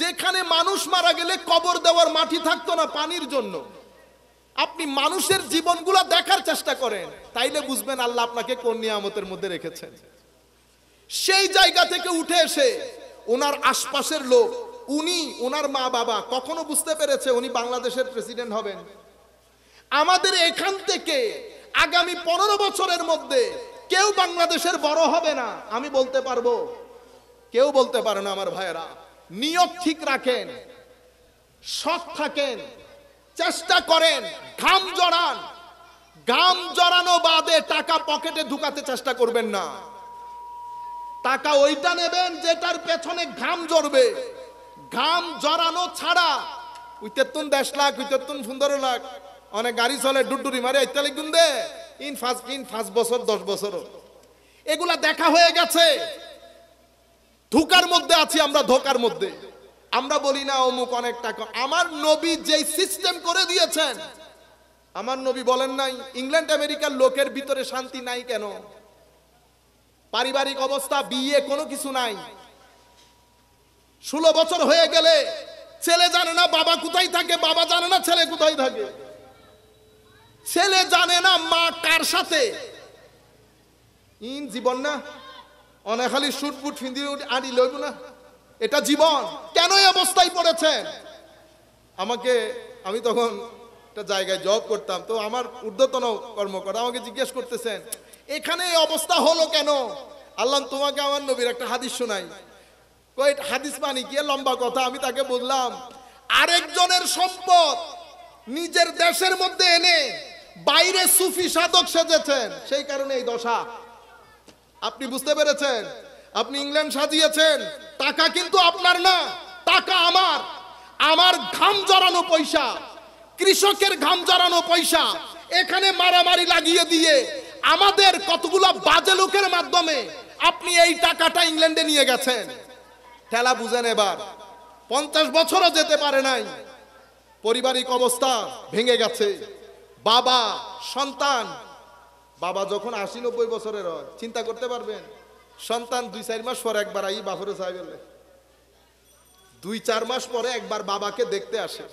যেখানে মানুষ মারা গেলে কবর দেওয়ার মাটি থাকতো না পানির জন্য। আপনি মানুষের জীবনগুলো দেখার চেষ্টা করেন, তাইলে বুঝবেন আল্লাহ আপনাকে কোন নিয়ামতের মধ্যে রেখেছেন। সেই জায়গা থেকে উঠে এসে ওনার আশপাশের লোক, উনি ওনার মা বাবা কখনো বুঝতে পেরেছে উনি বাংলাদেশের প্রেসিডেন্ট হবেন? আমাদের এখান থেকে আগামী 15 বছরের মধ্যে কেউ বাংলাদেশের বড় হবে না, আমি বলতে পারবো? কেউ বলতে পারে না। আমার ভাইয়েরা, নিয়ত ঠিক রাখেন, সৎ থাকেন, চেষ্টা করেন, ঘাম জড়ান। ঘাম জড়ানো বাদে টাকা পকেটে ঢুকাতে চেষ্টা করবেন না। টাকা ওইটা নেবেন যেটার পেছনে ঘাম জড়বে। ঘাম জড়ানো ছাড়া উইতেতুন 10 লাখ, উইতেতুন 15 লাখ, অনেক গাড়ি চলে ডুডুরি মারে ইত্যাদি গুন্দে ইন 5 বছর 10 বছর এগুলা দেখা হয়ে গেছে। ধোকার মধ্যে আছি আমরা, ধোকার মধ্যে। আমরা বলি না অমুক অনেক টাকা। আমার নবী যেই সিস্টেম করে দিয়েছেন, আমার নবী বলেন নাই ইংল্যান্ড আমেরিকার লোকের ভিতরে শান্তি নাই কেন? পারিবারিক অবস্থা, বিয়ে, কোনো কিছু নাই। 16 বছর হয়ে গেলে ছেলে জানে না বাবা কোথায় থাকে, বাবা জানে না ছেলে কোথায় থাকে, ছেলে জানে না মা কার সাথে। ইন জীবন না, অনেক খালি শুট বুট ফিন্দি আনি লইব না, এটা জীবন। কেন এই অবস্থায় পড়েছেন? আমি তখন একটা জায়গায় জব করতাম, তো আমার ঊর্ধ্বতন কর্মকর্তা আমাকে জিজ্ঞেস করতেছেন এখানে এই অবস্থা হলো কেন? আল্লাহ তোমাকে আমার নবীর একটা হাদিস শোনাই। কই হাদিস মানে কি? লম্বা কথা। আমি তাকে বললাম, আরেকজনের সম্পদ নিজের দেশের মধ্যে এনে বাইরে সুফি সাধক সেজেছেন, সেই কারণে এই দশা। আপনি বুঝতে পেরেছেন? আপনি ইংল্যান্ড সাজিয়েছেন, টাকা কিন্তু আপনার না, টাকা আমার। আমার ঘাম জড়ানো পয়সা, কৃষকের ঘাম জড়ানো পয়সা এখানে মারামারি লাগিয়ে দিয়ে আমাদের কতগুলো বাজে লোকের মাধ্যমে আপনি এই টাকাটা ইংল্যান্ডে নিয়ে গেছেন। ঠেলা বুঝেন এবার। 50 বছরও যেতে পারে নাই, পারিবারিক অবস্থা ভেঙে গেছে। বাবা সন্তান, বাবা যখন 80-90 বছরের হয়, চিন্তা করতে পারবেন? সন্তান 2-4 মাস পরে একবার আই বাপরে চাই গেলে, 2-4 মাস পরে একবার বাবাকে দেখতে আসে।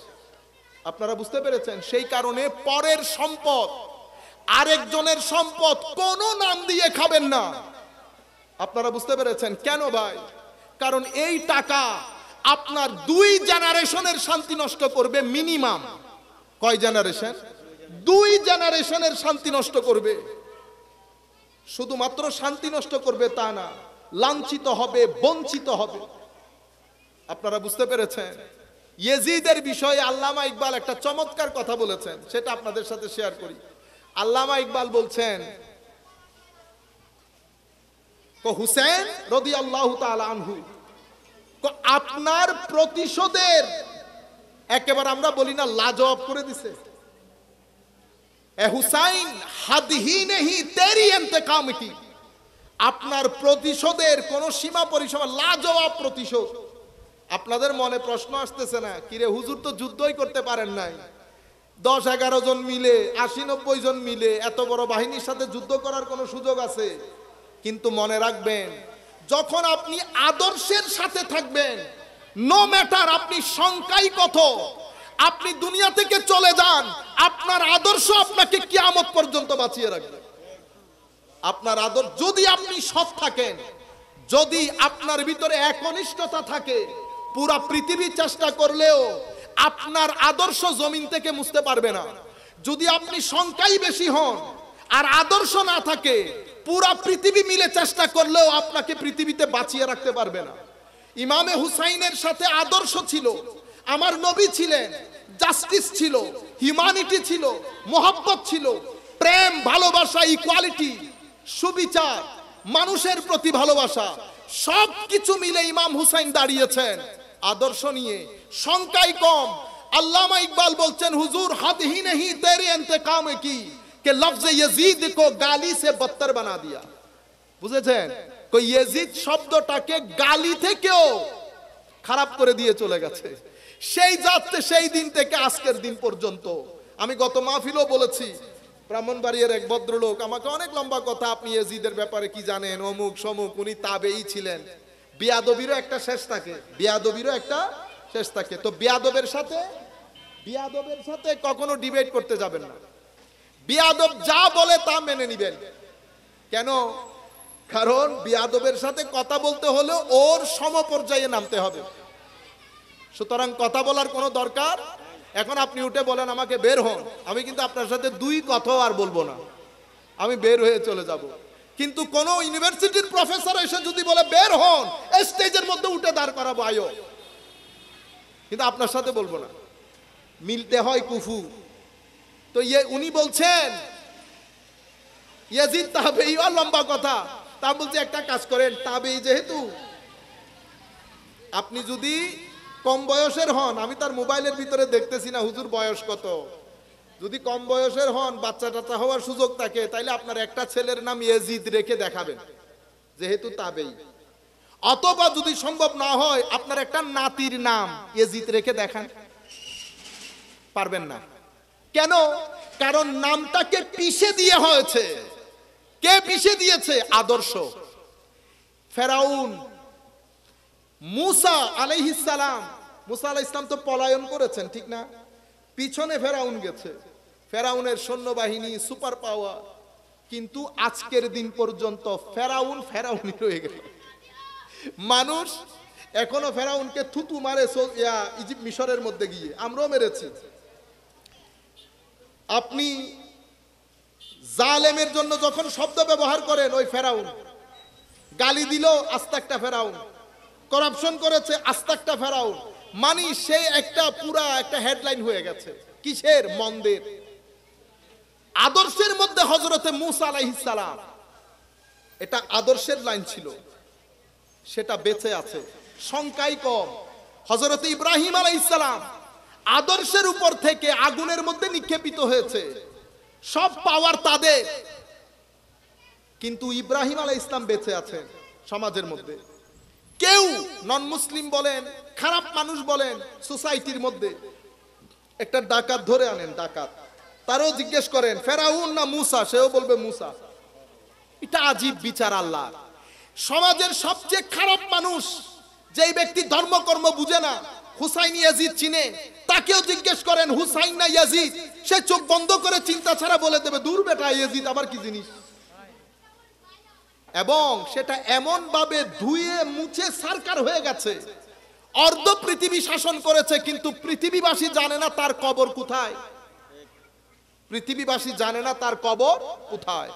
আপনারা বুঝতে পেরেছেন? সেই কারণে পরের সম্পদ, আরেকজনের সম্পদ কোনো নাম দিয়ে খাবেন না। আপনারা বুঝতে পেরেছেন? কেন ভাই? কারণ এই টাকা আপনার 2 জেনারেশনের শান্তি নষ্ট করবে মিনিমাম। কয় জেনারেশন? 2 জেনারেশনের শান্তি নষ্ট করবে। শুধুমাত্র শান্তি নষ্ট করবে তা না, লাঞ্ছিত হবে, বঞ্চিত হবে। আপনারা বুঝতে পেরেছেন? ইয়েজিদের বিষয়ে আল্লামা ইকবাল একটা চমৎকার কথা বলেছেন, সেটা আপনাদের সাথে শেয়ার করি। আল্লামা ইকবাল বলছেন, হুসেন রাদিয়াল্লাহু তাআলা আনহু আপনার প্রতিশোধের একেবারে আমরা বলি না লাজবাব করে দিছে। এ হুসাইন হাদহি নেহি তেরি ইন্তেকাম কি, আপনার প্রতিশোধের কোন সীমা পরিসীমা, লাজবাব প্রতিশোধ। আপনাদের মনে প্রশ্ন আসতেছে না, কিরে হুজুর তো যুদ্ধই করতে পারেন নাই, 10-11 জন মিলে 80-90 জন মিলে এত বড় বাহিনীর সাথে যুদ্ধ করার কোনো সুযোগ আছে? কিন্তু মনে রাখবেন, যখন আপনি আদর্শের সাথে থাকবেন, নো ম্যাটার আপনি সংখ্যাই কত, আপনি দুনিয়া থেকে চলে যান, আপনার আদর্শ আপনাকে কিয়ামত পর্যন্ত বাঁচিয়ে রাখবে। আপনার আদর্শ, যদি আপনি সৎ থাকেন, যদি আপনার ভিতরে একনিষ্ঠতা থাকে, পুরা পৃথিবী চেষ্টা করলেও আপনার আদর্শ জমিন থেকে মুছতে পারবে না। যদি আপনি সংখ্যাই বেশি হন আর আদর্শ না থাকে, পুরা পৃথিবী মিলে চেষ্টা করলেও আপনাকে পৃথিবীতে বাঁচিয়ে রাখতে পারবে না। ইমামে হুসাইনের সাথে আদর্শ ছিল, আমার নবী ছিলেন, জাস্টিস ছিল, হিউম্যানিটি ছিল, মোহাব্বত ছিল, প্রেম, ভালোবাসা, ইকুয়ালিটি, সুবিচার, মানুষের প্রতি ভালোবাসা, সব কিছু মিলে ইমাম হুসাইন দাঁড়িয়েছেন আদর্শ নিয়ে, সংখ্যাই কম। আল্লামা ইকবাল বলছেন, হুজুর হদ হি नहीं तेरे इंतकाम की कि लफ्ज यजीद को गाली से बदतर बना दिया। বুঝেছেন? কই ইয়াজিদ শব্দটাকে গালি থেকেও খারাপ করে দিয়ে চলে গেছে। সেই যাচ্ছে সেই দিন থেকে আজকের দিন পর্যন্ত। আমি গত মাহফিলও বলেছি, ব্রাহ্মণবাড়িয়ার এক ভদ্রলোক আমাকে অনেক লম্বা কথা, আপনি ইয়াজিদের ব্যাপারে কি জানেন, অমুক সমুক, উনি তাবেই ছিলেন। বিয়াদবিরও একটা শেষ থাকে, বিয়াদবিরও একটা শেষ থাকে। তো বিয়াদবের সাথে কখনো ডিবেট করতে যাবেন না। বিয়াদব যা বলে তা মেনে নিবেন। কেন? কারণ বিয়াদবের সাথে কথা বলতে হলে ওর সমপর্যায়ে নামতে হবে। সুতরাং কথা বলার কোনো দরকার। এখন আপনি উঠে বলেন আমাকে বের হন, আমি কিন্তু আপনার সাথে দুই কথাও আর বলবো না, আমি বের হয়ে চলে যাব। কিন্তু কোন ইউনিভার্সিটির প্রফেসর এসে যদি বলে বের হন, স্টেজের মধ্যে উঠে দাঁড় করাবো, আয়ো, কিন্তু আপনার সাথে বলবো না। মিলতে হয় কুফু। তো উনি বলছেন ইয়াজিদ তাবেঈ, লম্বা কথা। তা বলছে একটা কাজ করেন, তাবেঈ যেহেতু, আপনি যদি কম বয়সের হন, আমি তার মোবাইলের ভিতরে দেখতেছি না হুজুর বয়স কত, যদি কম বয়সের হন, বাচ্চা টাচ্চা হওয়ার সুযোগ থাকে, তাইলে আপনার একটা ছেলের নাম ইয়াজিদ রেখে দেখাবেন যেহেতু তাবেঈ। অথবা যদি সম্ভব না হয়, আপনার একটা নাতির নাম ইয়াজিদ রেখে দেখান। পারবেন না। কেন? কারণ নামটাকে পিষে দিয়ে হয়েছে। কে পিষে দিয়েছে? আদর্শ। ফেরাউন, মুসা আলাইহিস সালাম, মুসা আলাইহিস সালাম তো পলায়ন করেছেন, ঠিক না? পিছনে ফেরাউন গেছে, ফেরাউনের সৈন্যবাহিনী, সুপার পাওয়ার, কিন্তু আজকের দিন পর্যন্ত ফেরাউনই রয়ে গেল। মানুষ এখনো ফেরাউনকে থুতু মারে ইজিপ্ট মিশরের মধ্যে গিয়ে, আমরাও মেরেছি। আপনি জালেমের জন্য যখন শব্দ ব্যবহার করেন, ওই ফেরাউন, গালি দিল আস্তাকটা ফেরাউন, করাপশন করেছে আস্তাকটা ফেরাউন, মানে সে একটা পুরা একটা হেডলাইন হয়ে গেছে। কিসের? মন্দের। আদর্শের মধ্যে হযরতে মূসা আলাইহিস সালাম, এটা আদর্শের লাইন ছিল, সেটা বেঁচে আছে, সংখ্যাই কম। হযরতে ইব্রাহিম আলাইহিস সালাম আদর্শের উপর থেকে আগুনের মধ্যে নিক্ষেপিত হয়েছে, সব পাওয়ার তাদের, কিন্তু ইব্রাহিম আলাইহিস সালাম বেঁচে আছেন সমাজের মধ্যে। কেউ নন মুসলিম বলেন, খারাপ মানুষ বলেন, সোসাইটির মধ্যে একটা ডাকাত ধরে আনেন, ডাকাত, তারও জিজ্ঞেস করেন ফেরাউন না মূসা, সেও বলবে মূসা। এটা আজীব বিচার আল্লাহ। সমাজের সবচেয়ে খারাপ মানুষ, যেই ব্যক্তি ধর্মকর্ম বুঝে না, হুসাইন ইয়াজিদ চিনে, তাকেও জিজ্ঞেস করেন হুসাইন না ইয়াজিদ, সে চোখ বন্ধ করে চিন্তা ছাড়া বলে দেবে দূর বেটা, ইয়াজিদ আবার কি জিনিস। এবং সেটা এমন ভাবে ধুয়ে মুছে সারকার হয়ে গেছে, অর্ধ পৃথিবী শাসন করেছে, কিন্তু পৃথিবীবাসী জানে না তার কবর কোথায়। পৃথিবীবাসী জানে না তার কবর কোথায়।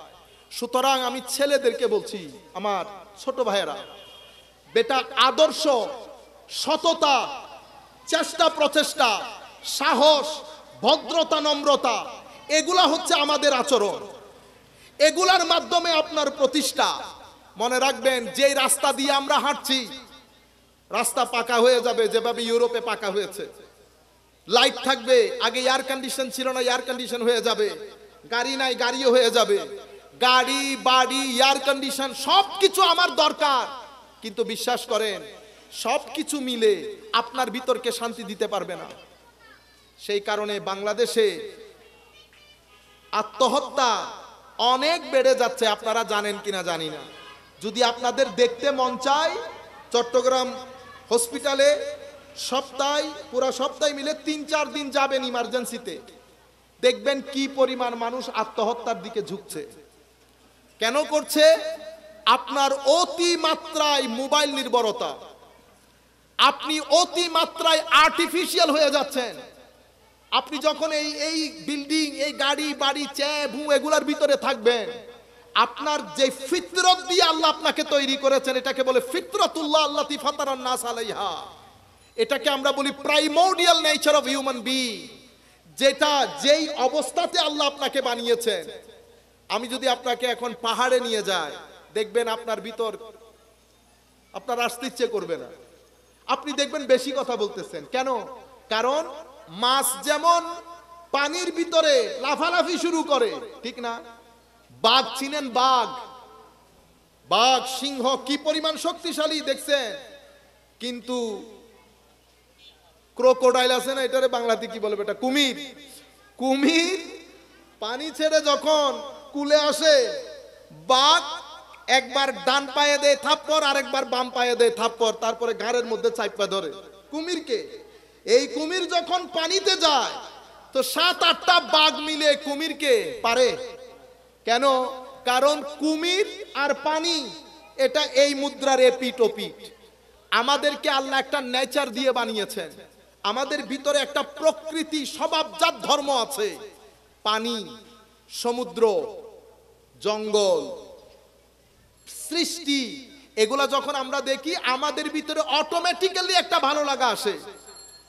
সুতরাং আমি ছেলেদেরকে বলছি, আমার ছোট ভাইয়েরা, বেটা আদর্শ, সততা, চেষ্টা প্রচেষ্টা, সাহস, ভদ্রতা, নম্রতা, এগুলা হচ্ছে আমাদের আচরণ। এগুলার মাধ্যমে আপনার প্রতিষ্ঠা। মনে রাখবেন, যে রাস্তা দিয়ে আমরা হাঁটছি, রাস্তা পাকা হয়ে যাবে যেভাবে ইউরোপে পাকা হয়েছে। লাইট থাকবে, আগে এয়ার কন্ডিশন ছিল না, এয়ার কন্ডিশন হয়ে যাবে। গাড়ি নাই, গাড়িও হয়ে যাবে। গাড়ি, বাড়ি, এয়ার কন্ডিশন সবকিছু আমার দরকার, কিন্তু বিশ্বাস করেন সবকিছু মিলে আপনার ভিতরকে শান্তি দিতে পারবে না। সেই কারণে বাংলাদেশে আত্মহত্যা অনেক বেড়ে যাচ্ছে, আপনারা জানেন কিনা জানি না। যদি আপনাদের দেখতে মন চায়, চট্টগ্রাম হসপিটালে পুরা সপ্তাহে মিলে 3-4 দিন যাবেন ইমার্জেন্সিতে, দেখবেন কি পরিমাণ মানুষ আত্মহত্যার দিকে ঝুঁকছে। কেন করছে? আপনার অতি মাত্রায় মোবাইল নির্ভরতা, আপনি অতি মাত্রায় আর্টিফিশিয়াল হয়ে যাচ্ছেন। আপনি যখন এই বিল্ডিং, এই গাড়ি বাড়ি, ভূ এগুলার ভিতরে থাকবেন, আপনার যে ফিতরত দিয়ে আল্লাহ আপনাকে তৈরি করেছেন, এটাকে বলে ফিতরাতুল্লাহ আল্লাতী ফাতারান নাস আলাইহা। এটাকে আমরা বলি primordial nature of human being, যেটা যেই অবস্থাতে আল্লাহ আপনাকে বানিয়েছেন। আমি যদি আপনাকে এখন পাহাড়ে নিয়ে যাই, দেখবেন আপনার ভিতর আপনার আসতে ইচ্ছে করবে না, আপনি দেখবেন বেশি কথা বলতেছেন। কেন? কারণ মাছ যেমন পানির ভিতরে লাফালাফি শুরু করে, ঠিক না? বাঘ চিনেন? বাঘ, বাঘ সিংহ কি পরিমাণ শক্তিশালী দেখছেন, কিন্তু ক্রোকোডাইল আছে না, এটারে বাংলাতে কি বলে বেটা? কুমির। কুমির পানি ছেড়ে যখন কুলে আসে, বাঘ একবার ডান পায়ে দেয় থাপ্পড়, আরেকবার বাম পায়ে দেয় থাপ্পড়, তারপরে ঘাড়ের মধ্যে চাইপা ধরে কুমিরকে। এই কুমির যখন পানিতে যায় তো 7-8টা বাঘ মিলে কুমিরকে পারে। কেন? কারণ কুমির আর পানি এটা এই মুদ্রার এপিঠ ওপিঠ। আমাদেরকে আল্লাহ একটা নেচার দিয়ে বানিয়েছেন, আমাদের ভিতরে একটা প্রকৃতি স্বভাবজাত ধর্ম আছে। পানি, সমুদ্র, জঙ্গল, সৃষ্টি, এগুলা যখন আমরা দেখি আমাদের ভিতরে অটোমেটিক্যালি একটা ভালো লাগা আসে।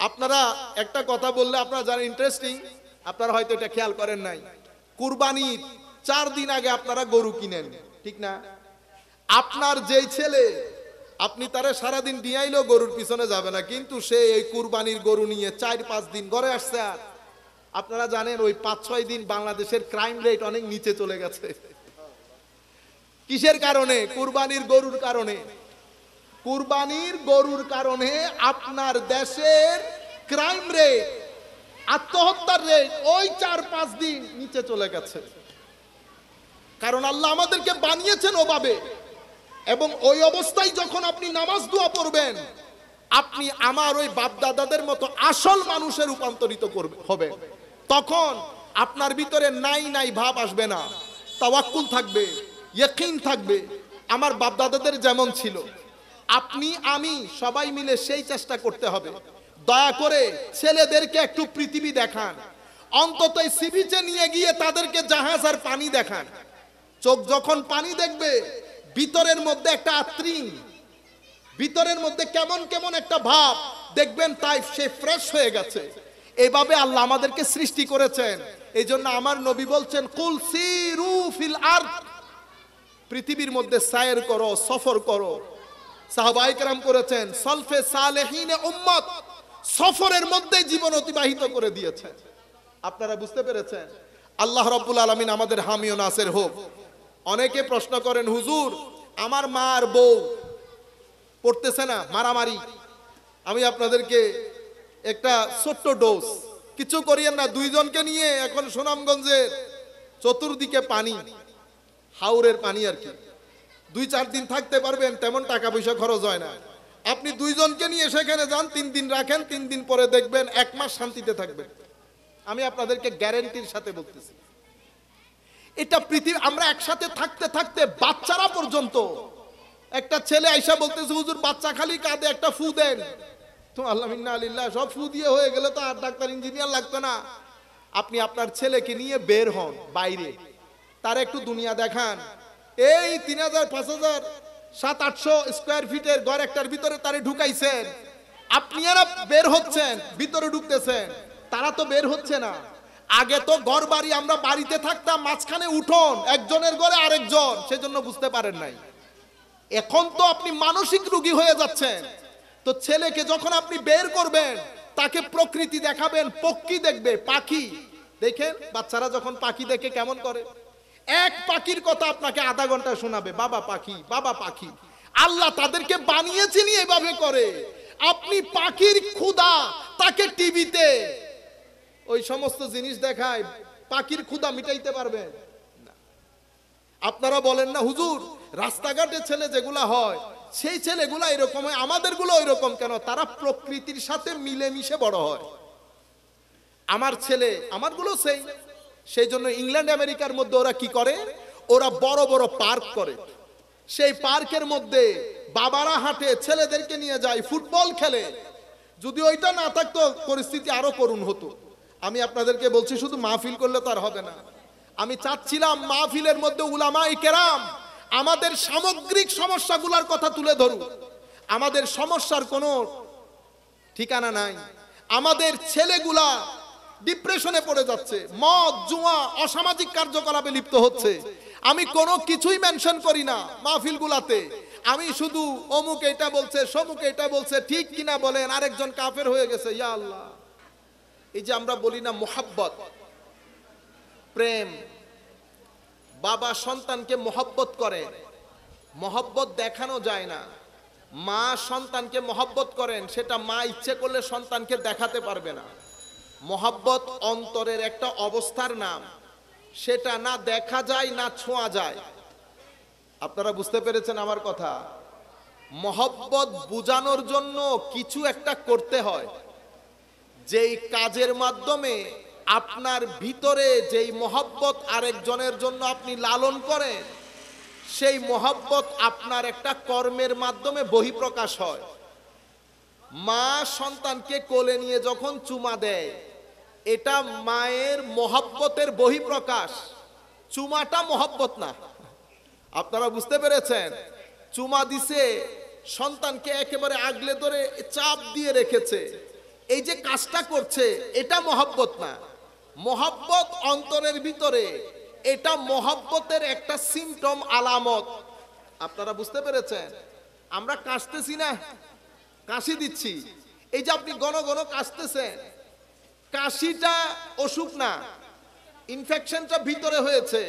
আপনারা একটা কথা বললে আপনারা যারা ইন্টারেস্টিং, আপনারা হয়তো এটা খেয়াল করেন নাই, কুরবানির 4 দিন আগে আপনারা গরু কিনেন, ঠিক না? আপনার যেই ছেলে, আপনি তারে সারাদিন দিয়াইলেও গরুর পিছনে যাবে না, কিন্তু সে এই কুরবানির গরু নিয়ে 4-5 দিন ঘরে আসছে। আর আপনারা জানেন ওই 5-6 দিন বাংলাদেশের ক্রাইম রেট অনেক নিচে চলে গেছে। কিসের কারণে? কুরবানির গরুর কারণে। কুরবানির গরুর কারণে আপনার দেশের ক্রাইম রেট, আত্মহত্যার রেট ওই 4-5 দিন নিচে চলে গেছে। কারণ আল্লাহ আমাদেরকে বানিয়েছেন ওভাবে। এবং ওই অবস্থায় যখন আপনি নামাজ দোয়া পড়বেন, আপনি আমার ওই বাপদাদাদের মতো আসল মানুষে রূপান্তরিত হবেন। তখন আপনার ভিতরে নাই নাই ভাব আসবে না, তাওয়াক্কুল থাকবে, ইয়াকিন থাকবে। আমার বাপদাদাদের যেমন ছিল, আপনি আমি সবাই মিলে সেই চেষ্টা করতে হবে। দয়া করে ছেলেদেরকে একটু পৃথিবী দেখান, অন্তত সি বিচে নিয়ে গিয়ে তাদেরকে জাহাজ আর পানি দেখান। চোখ যখন পানি দেখবে, ভিতরের মধ্যে একটা আত্রিং, ভিতরের মধ্যে কেমন কেমন একটা ভাব দেখবেন, তাই সে ফ্রেশ হয়ে গেছে। এইভাবে আল্লাহ আমাদেরকে সৃষ্টি করেছেন। এই জন্য আমার নবী বলছেন, কুল সিরু ফিল আরদ, পৃথিবীর মধ্যে সায়ের করো, সফর করো। সাহাবায়ে কেরাম করেছেন, সলফে সালেহিনে উম্মত, সফরের মধ্যে জীবন অতিবাহিত করে দিয়েছেন। আপনারা বুঝতে পেরেছেন? আল্লাহ রাব্বুল আলামিন আমাদের হামি ও নাসির হোক। অনেকে প্রশ্ন করেন, হুজুর আমার মা আর বউ পড়তেছে না মারামারি। আমি আপনাদেরকে একটা ছোট্ট ডোজ, কিছু করিয়েন না, 2 জনকে নিয়ে এখন সুনামগঞ্জের চতুর্দিকে পানি, হাওরের পানি আর কি, 2-4 দিন থাকতে পারবেন, তেমন টাকা পয়সা খরচ হয় না। আপনি 2 জনকে নিয়ে সেখানে যান, 3 দিন রাখেন, 3 দিন পরে দেখবেন 1 মাস শান্তিতে থাকবেন। আমি আপনাদেরকে গ্যারান্টির সাথে বলতেছি। এটা পৃথিবী, আমরা একসাথে থাকতে থাকতে বাচ্চারা পর্যন্ত, একটা ছেলে আইসা বলতেছে, হুজুর বাচ্চা খালি কাঁদে, একটা ফু দেন। তো আল্লাহ মিন্না আলিল্লাহ, সব ফু দিয়ে হয়ে গেলে তো আর ডাক্তার ইঞ্জিনিয়ার লাগতো না। আপনি আপনার ছেলেকে নিয়ে বের হন বাইরে, তার একটু দুনিয়া দেখান। এই 3000, 5000, 700-800 স্কোয়ার ফিটের ঘর একটার ভিতরে তারে ঢুকাইছেন, আপনি এরা বের হচ্ছেন, ভিতরে ঢুকতেছেন, তারা তো বের হচ্ছে না। আগে তো ঘর বাড়ি, আমরা বাড়িতে থাকতাম, মাঝখানে উঠোন, একজনের ঘরে আরেকজন, সেজন্য বুঝতে পারেন নাই। এখন তো আপনি মানসিক রোগী হয়ে যাচ্ছেন। তো ছেলেকে যখন আপনি বের করবেন, তাকে প্রকৃতি দেখাবেন, পক্ষী দেখবে, পাখি দেখেন। বাচ্চারা যখন পাখি দেখে কেমন করে, এক পাখির কথা আপনাকে আধা ঘন্টা শোনাবে, বাবা পাখি, বাবা পাখি। আল্লাহ তাদেরকে বানিয়েছেনই এভাবে করে। আপনি পাখির ক্ষুধা, তাকে টিভিতে ওই সমস্ত জিনিস দেখায়, পাখির ক্ষুধা মিটাইতে পারবেন না। আপনারা বলেন না, হুজুর রাস্তাঘাটে ছেলে যেগুলা হয়, সেই ছেলেগুলা এরকম হয়, আমাদের গুলো এরকম কেন? তারা প্রকৃতির সাথে মিলেমিশে বড় হয়। আমার ছেলে, আমার গুলো সেই জন্য ইংল্যান্ড আমেরিকার মধ্যে ওরা কি করে, ওরা বড় বড় পার্ক করে। সেই পার্কের মধ্যে বাবারা হাঁটে, ছেলেদেরকে নিয়ে যায়, ফুটবল খেলে। যদি ওইটা না থাকতো পরিস্থিতি আরো করুণ হতো। আমি আপনাদেরকে বলছি, শুধু মাহফিল করলে তো আর হবে না। আমি চাচ্ছিলাম মাহফিলের মধ্যে উলামায়ে কেরাম আমাদের সামগ্রিক সমস্যাগুলোর কথা তুলে ধরুক। আমাদের সমস্যার কোনো ঠিকানা নাই। আমাদের ছেলেগুলা ডিপ্রেশনে পড়ে যাচ্ছে, মদ জুয়া অসামাজিক কার্যকলাপে লিপ্ত হচ্ছে। আমি কোনো কিছুই মেনশন করি না মাহফিলগুলাতে, আমি শুধু অমুক এটা বলছে সমুক এটা বলছে, ঠিক কিনা বলেন, আরেকজন কাফের হয়ে গেছে, ইয়া আল্লাহ। এই যে আমরা বলি না মোহাব্বত, প্রেম, বাবা সন্তানকে মহব্বত করে, মহব্বত দেখানো যায় না। মা সন্তানকে মহব্বত করেন, সেটা মা ইচ্ছে করলে সন্তানকে দেখাতে পারবে না। মহব্বত অন্তরের একটা অবস্থার নাম, সেটা না দেখা যায় না ছোঁয়া যায়। আপনারা বুঝতে পেরেছেন আমার কথা? মহব্বত বুঝানোর জন্য কিছু একটা করতে হয়, যেই কাজের মাধ্যমে আপনার ভিতরে যেই মহব্বত আরেকজনের জন্য আপনি লালন করেন, সেই মহব্বত আপনার একটা কর্মের মাধ্যমে বহিঃপ্রকাশ হয়। মা সন্তানকে কোলে নিয়ে যখন চুমা দেয়, এটা মায়ের মহব্বতের বহিঃপ্রকাশ, চুমাটা মহব্বত না। আপনারা বুঝতে পেরেছেন? চুমা দিছে, সন্তানকে একেবারে আগলে ধরে চাপ দিয়ে রেখেছে, এই যে কাজটা করছে, এটা মহব্বত না। মহব্বত অন্তরের ভিতরে, এটা মহব্বতের একটা সিমটম, আলামত। আপনারা বুঝতে পেরেছেন? আমরা কাশতেছি না, কাশি দিচ্ছি, এই যে আপনি ঘন ঘন কাশতেছেন, কাশিটা অসুখ না, ইনফেকশনটা ভিতরে হয়েছে।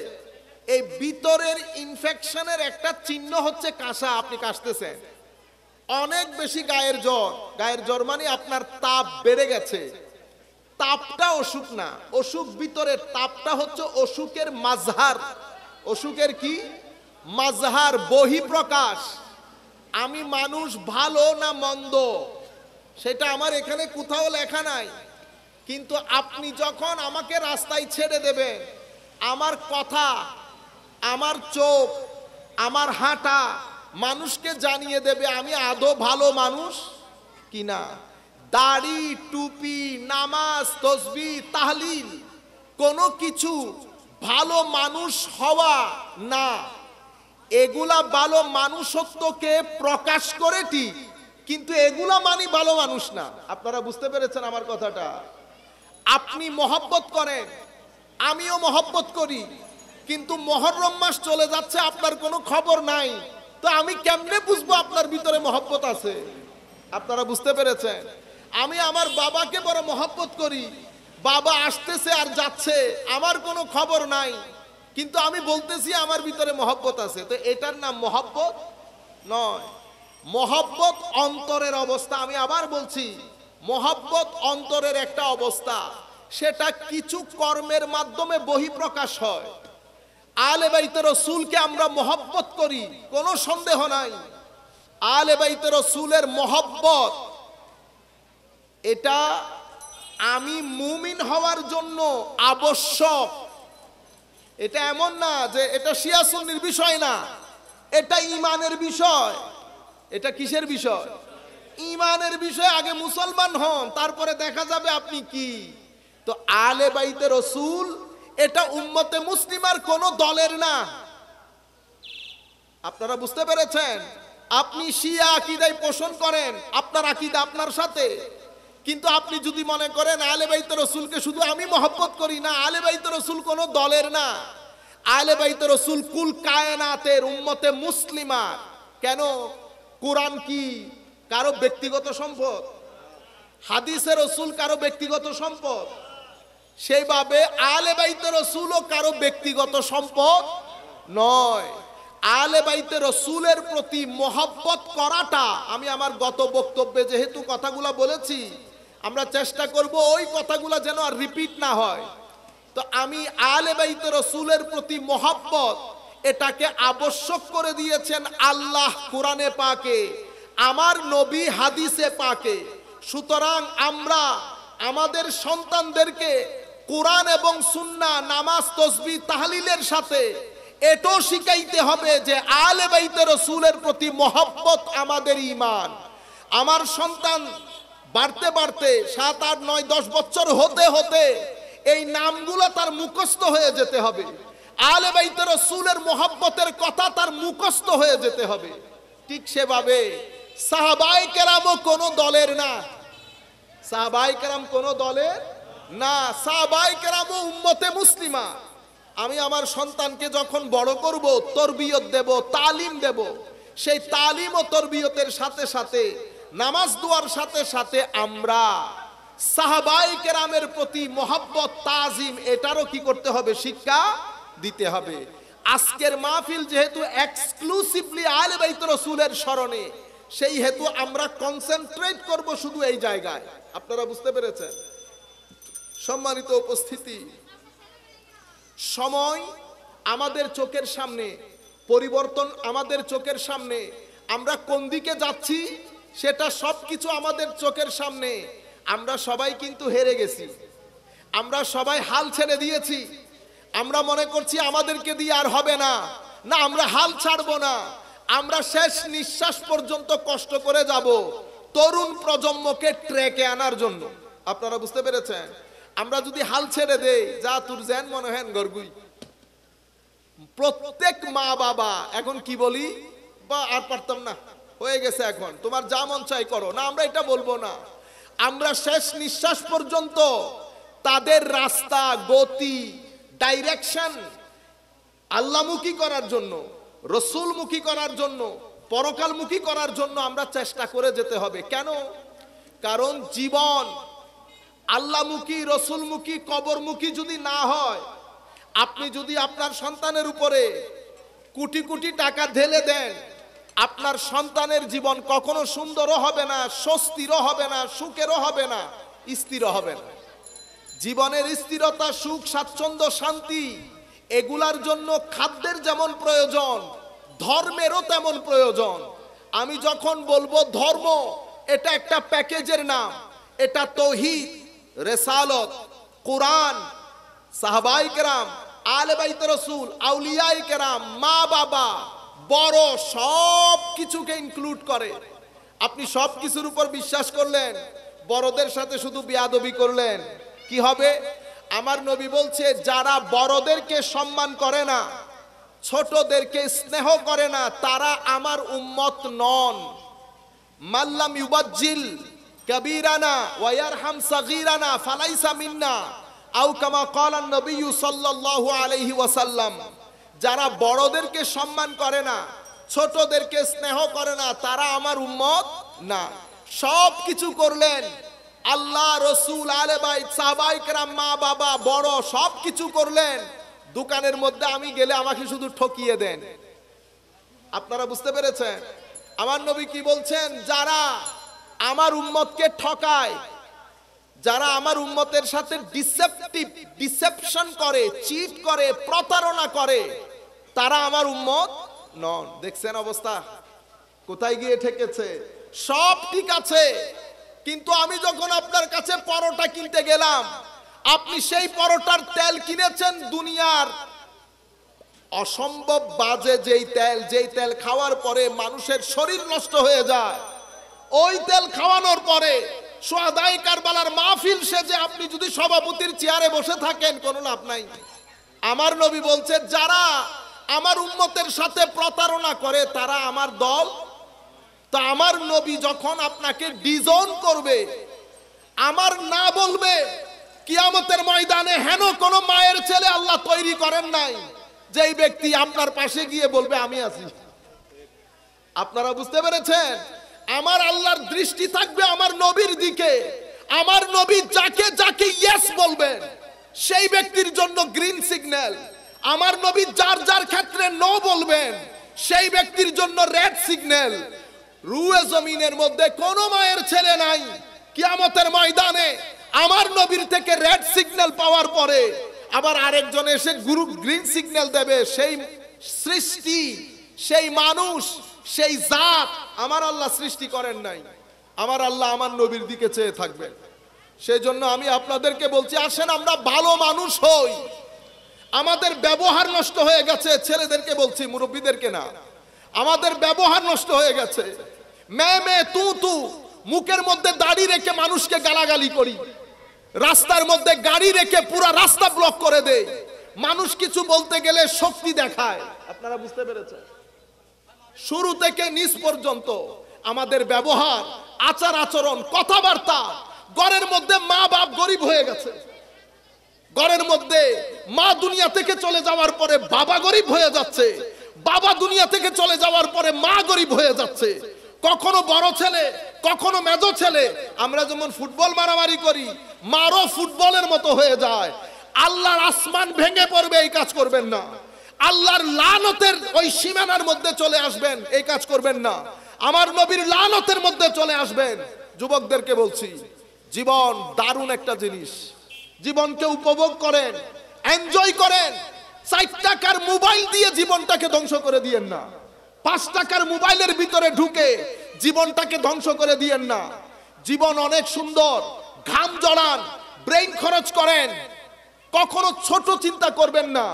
এই ভিতরের ইনফেকশনের একটা চিহ্ন হচ্ছে কাশা, আপনি কাশতেছেন। অনেক বেশি গায়ের জ্বর, গায়ের জ্বর মানে আপনার তাপ বেড়ে গেছে, তাপটা অসুখ না, অসুখ ভিতরের, তাপটা হচ্ছে অসুখের মাজহার। অসুখের কি মাজহার, বহিঃপ্রকাশ। আমি মানুষ ভালো না মন্দ সেটা আমার এখানে কোথাও লেখা নাই, কিন্তু আপনি যখন আমাকে রাস্তায় ছেড়ে দেবেন, আমার কথা, আমার চোখ, আমার হাঁটা মানুষকে জানিয়ে দেবে আমি আদৌ ভালো মানুষ কিনা। দাড়ি, টুপি, নামাজ, তাসবিহ, তাহলিল কোনো কিছু ভালো মানুষ হওয়া না। এগুলা ভালো মানুষত্বকে প্রকাশ করে ঠিক, কিন্তু এগুলা মানি ভালো মানুষ না। আপনারা বুঝতে পেরেছেন আমার কথাটা? আপনি মহব্বত করেন, আমিও মহব্বত করি, কিন্তু মুহররম মাস চলে যাচ্ছে, আপনার কোনো খবর নাই, তো আমি কেমনে বুঝবো আপনার ভিতরে মহব্বত আছে? আপনারা বুঝতে পেরেছেন? আমি আমার বাবাকে বড় মহব্বত করি, বাবা আসতেছে আর যাচ্ছে, আমার কোনো খবর নাই, কিন্তু আমি বলতেছি আমার ভিতরে মহব্বত আছে, তো এটার নাম মহব্বত নয়। মহব্বত অন্তরের অবস্থা। আমি আবার বলছি, মহব্বত অন্তরের একটা অবস্থা, সেটা কিছু কর্মের মাধ্যমে বহিঃপ্রকাশ হয়। আলে বাইতে রাসূলকে আমরা মহব্বত করি, কোনো সন্দেহ নাই। আলে বাইতে রাসূলের মহব্বত, এটা আমি মুমিন হওয়ার জন্য আবশ্যক। এটা এমন না যে এটা শিয়া সুন্নির বিষয় না, এটা ঈমানের বিষয়। এটা কিসের বিষয়? ঈমানের বিষয়। আগে মুসলমান হন, তারপরে দেখা যাবে আপনি কি। তো আলে বাইতে রাসূল এটা উম্মতে মুসলিমার কোন দলের না। আপনারা বুঝতে পেরেছেন? আপনি শিয়া আকীদায় পোষণ করেন, আপনার আকীদা আপনার সাথে, কিন্তু আপনি যদি মনে করেন আলে বাইতে রাসূলকে শুধু আমি মহব্বত করি, না, আলে বাইতে রাসূল কোন দলের না। আলে বাইতে রাসূল কুল কায়নাতের উম্মতে মুসলিমা। কেন? কোরআন কি কারো ব্যক্তিগত সম্পদ? হাদিসের রাসূল কারো ব্যক্তিগত সম্পদ? সেইভাবে আলে বাইতে রাসূলও কারো ব্যক্তিগত সম্পদ নয়। আলে বাইতে রাসূলের প্রতি মহব্বত করাটা, আমি আমার গত বক্তব্যে যেহেতু কথাগুলো বলেছি, আমরা চেষ্টা করব ওই কথাগুলো যেন আর রিপিট না হয়। তো আমি আলে বাইতে রাসূলের প্রতি মহব্বত, এটাকে আবশ্যক করে দিয়েছেন আল্লাহ কোরআনে পাকে, আমার নবী হাদিসে পাকে। সুতরাং আমরা আমাদের সন্তানদেরকে কোরআন এবং সুন্নাহ, নামাজ, তাসবিহ, তাহলিলের সাথে এটাও শিখাইতে হবে যে আলে বাইতে রাসূলের প্রতি মহব্বত আমাদের ঈমান। আমার সন্তান বাড়তে বাড়তে 7, 8, 9, 10 বছর হতে হতে এই নামগুলো তার মুখস্থ হয়ে যেতে হবে। আলে বাইতে রাসূলের মহব্বতের কথা তার মুখস্থ হয়ে যেতে হবে। ঠিক সেভাবে সাহাবায়ে কেরামও কোনো দলের না। সাহাবায়ে কেরাম কোনো দলের না, সাহাবায়ে কেরাম ও উম্মতে মুসলিমা। আমি আমার সন্তানকে যখন বড় করব, তরবিয়ত দেব, তালিম দেব, সেই তালিম ও তরবিয়তের সাথে সাথে নামাজ দোয়ার সাথে সাথে আমরা সাহাবায়ে কেরামের প্রতি মহব্বত, তাজিম এটারও কি করতে হবে? শিক্ষা দিতে হবে। আজকের মাহফিল যেহেতু এক্সক্লুসিভলি আহলে বাইত রাসূলের স্মরণে, সেই হেতু আমরা কনসেন্ট্রেট করব শুধু এই জায়গায়। আপনারা বুঝতে পেরেছেন? সম্মানিত উপস্থিতি, সময় আমাদের চোখের সামনে, পরিবর্তন আমাদের চোখের সামনে, আমরা কোন দিকে যাচ্ছি সেটা সবকিছু আমাদের চোখের সামনে। আমরা সবাই কিন্তু হেরে গেছি, আমরা সবাই হাল ছেড়ে দিয়েছি। আমরা মনে করছি আমাদেরকে দিয়ে আর হবে না। না, আমরা হাল ছাড়বো না। আমরা শেষ নিঃশ্বাস পর্যন্ত কষ্ট করে যাব তরুণ প্রজন্মকে ট্র্যাকে আনার জন্য। আপনারা বুঝতে পেরেছেন? আমরা যদি হাল ছেড়ে দেই, যা তোর যেন মনে হেন গরগুই, প্রত্যেক মা বাবা এখন কি বলি, বা আর পারতাম না, হয়ে গেছে, এখন তোমার যা মন চাই করো, না আমরা এটা বলবো না। আমরা শেষ নিঃশ্বাস পর্যন্ত তাদের রাস্তা, গতি, ডাইরেকশন আল্লাহমুখী করার জন্য, রসুলমুখী করার জন্য, পরকালমুখী করার জন্য আমরা চেষ্টা করে যেতে হবে। কেন? কারণ জীবন আল্লাহমুখী, রসুলমুখী, কবরমুখী যদি না হয়, আপনি যদি আপনার সন্তানের উপরে কোটি কোটি টাকা ঢেলে দেন, আপনার সন্তানের জীবন কখনো সুন্দরও হবে না, স্বস্তিরও হবে না, সুখেরও হবে না, স্থিরও হবে না। জীবনের স্থিরতা, সুখ, স্বাচ্ছন্দ্য, শান্তি এগুলার জন্য খাদ্যের যেমন প্রয়োজন, ধর্মেরও তেমন প্রয়োজন। আমি যখন বলবো ধর্ম, এটা একটা প্যাকেজের নাম। এটা তাওহীদ, রিসালাত, কোরআন, সাহাবায়ে কেরাম, আহলে বাইত রাসূল, আউলিয়ায়ে কেরাম, মা বাবা, বড়, সব কিছুকে ইনক্লুড করে। আপনি সব কিছুর উপর বিশ্বাস করলেন, বড়দের সাথে শুধু বেয়াদবি করলেন, কি হবে? আমার নবী বলছে, যারা বড়দেরকে সম্মান করে না, ছোটদেরকে স্নেহ করে না, তারা আমার উম্মত নন। মাল্লাম ইউবাজ্জিল কাবীরানা ওয়া ইয়ারহাম সাগীরানা ফালাইসা মিন্না, আও কামা ক্বালা নবী সাল্লাল্লাহু আলাইহি ওয়াসাল্লাম। যারা বড়দেরকে সম্মান করে না, ছোটদেরকে স্নেহ করে না, তারা আমার উম্মত না। সব কিছু করলেন, আল্লাহ, রসুল, আহলে বাইত, সাহাবায়ে কেরাম, মা বাবা, বড়, সব কিছু করলেন। দোকানের মধ্যে আমি গেলে আমাকে শুধু ঠকিয়ে দেন। আপনারা বুঝতে পেরেছেন? আমার নবী কি বলছেন? যারা আমার উম্মতকে ঠকায়, যারা আমার উম্মতের সাথে ডিসেপশন করে, চিট করে, প্রতারণা করে, তারা আমার উম্মত নন। দেখছেন অবস্থা কোথায় গিয়ে ঠেকেছে? সব ঠিক আছে, কিন্তু আমি যখন আপনার কাছে পরোটা কিনতে গেলাম, আপনি সেই পরোটার তেল কিনেছেন দুনিয়ার অসম্ভব বাজে যেই তেল খাওয়ার পরে মানুষের শরীর নষ্ট হয়ে যায়। ওই তেল খাওয়ানোর পরে শুহাদায়ে কারবালার মাহফিল সেজে আপনি যদি সভাপতির চেয়ারে বসে থাকেন, কোনো লাভ নাই। আমার নবী বলছে, যারা আমার উম্মতের সাথে প্রতারণা করে, তারা আমার দল। তা আমার নবী যখন আপনাকে ডিজন করবে, আমার না বলবে, কিয়ামতের ময়দানে হেন কোন মায়ের ছেলে আল্লাহ তৈরি করেন নাই যেই ব্যক্তি আপনার পাশে গিয়ে বলবে আমি আছি। আপনারা বুঝতে পেরেছেন? আমার আল্লাহর দৃষ্টি থাকবে আমার নবীর দিকে। আমার নবী যাকে যাকে ইয়েস বলবেন, সেই ব্যক্তির জন্য গ্রিন সিগন্যাল। আমার নবী যার যার ক্ষেত্রে নো বলবেন, সেই ব্যক্তির জন্য রেড সিগন্যাল। রুয়ে জমিনের মধ্যে কোন মায়ের ছেলে নাই কিয়ামতের ময়দানে আমার নবীর থেকে রেড সিগন্যাল পাওয়ার পরে আবার আরেকজন এসে গ্রিন সিগন্যাল দেবে। সেই সৃষ্টি, সেই মানুষ, সেই জাত আমার আল্লাহ সৃষ্টি করেন নাই। আমার আল্লাহ আমার নবীর দিকে চেয়ে থাকবেন। সেই জন্য আমি আপনাদেরকে বলছি, আসেন আমরা ভালো মানুষ হই। আমাদের ব্যবহার নষ্ট হয়ে গেছে, ছেলেদেরকে বলছি, মুরব্বীদেরকে না। আমাদের ব্যবহার নষ্ট হয়ে গেছে। মে তু মুখের মধ্যে দাড়ি রেখে মানুষকে গালাগালি করি, রাস্তার মধ্যে গাড়ি রেখে পুরো রাস্তা ব্লক করে দেয়, মানুষ কিছু বলতে গেলে শক্তি দেখায়। আপনারা বুঝতে পেরেছেন? শুরু থেকে নিচ পর্যন্ত আমাদের ব্যবহার, আচার আচরণ, কথাবার্তা, ঘরের মধ্যে মা বাপ গরিব হয়ে গেছে, ঘরের মধ্যে মা দুনিয়া থেকে চলে যাওয়ার পরে বাবা গরিব হয়ে যাচ্ছে, বাবা দুনিয়া থেকে চলে যাওয়ার পরে মা গরিব হয়ে যাচ্ছে। কখনো বড় ছেলে, কখনো মেজো ছেলে। আমরা যেমন ফুটবল মারামারি করি, মারও ফুটবলের মতো হয়ে যায়। আল্লাহর আসমান ভেঙে পড়বে, এই কাজ করবেন না। আল্লাহর লানতের ওই সীমানার মধ্যে চলে আসবেন, এই কাজ করবেন না। আমার নবীর লানতের মধ্যে চলে আসবেন। যুবকদেরকে বলছি, জীবন দারুণ একটা জিনিস, জীবনকে উপভোগ করেন, এনজয় করেন। 4 টাকার মোবাইল দিয়ে জীবনটাকে ধ্বংস করে দিয়েন না। 5 টাকার মোবাইলের ভিতরে ঢুকে জীবনটাকে ধ্বংস করে দিয়েন না। জীবন অনেক সুন্দর, ঘাম জড়ান, ব্রেইন খরচ করেন। কখনো ছোট চিন্তা করবেন না,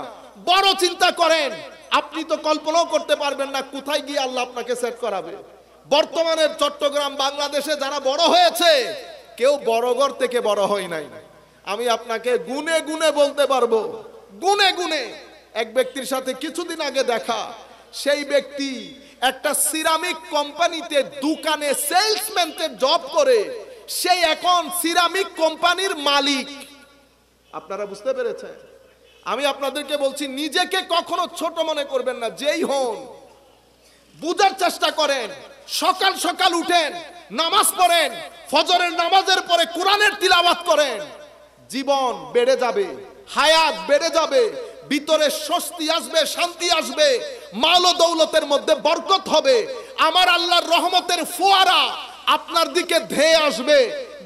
বড় চিন্তা করেন। আপনি তো কল্পনাও করতে পারবেন না কোথায় গিয়ে আল্লাহ আপনাকে সেট করাবে। বর্তমানের চট্টগ্রাম, বাংলাদেশে যারা বড় হয়েছে, কেউ বড় ঘর থেকে বড় হয় নাই। আমি আপনাকে গুনে গুনে বলতে পারবো, গুনে গুনে। এক ব্যক্তির সাথে কিছুদিন আগে দেখা, সেই ব্যক্তি একটা সিরামিক কোম্পানিতে দোকানে সেলসম্যানতে জব করে, সেই এখন সিরামিক কোম্পানির মালিক। আপনারা বুঝতে পেরেছেন? আমি আপনাদেরকে বলছি, নিজেকে কখনো ছোট মনে করবেন না। যেই হন, বুঝার চেষ্টা করেন। সকাল সকাল উঠেন, নামাজ পড়েন, ফজরের নামাজের পরে কোরআনের তিলাওয়াত করেন। জীবন বেড়ে যাবে, হায়াত বেড়ে যাবে, ভিতরে স্বস্তি আসবে, শান্তি আসবে, মাল ও দৌলতের মধ্যে বরকত হবে। আমার আল্লাহর রহমতের ফোয়ারা আপনার দিকে ধেয়ে আসবে।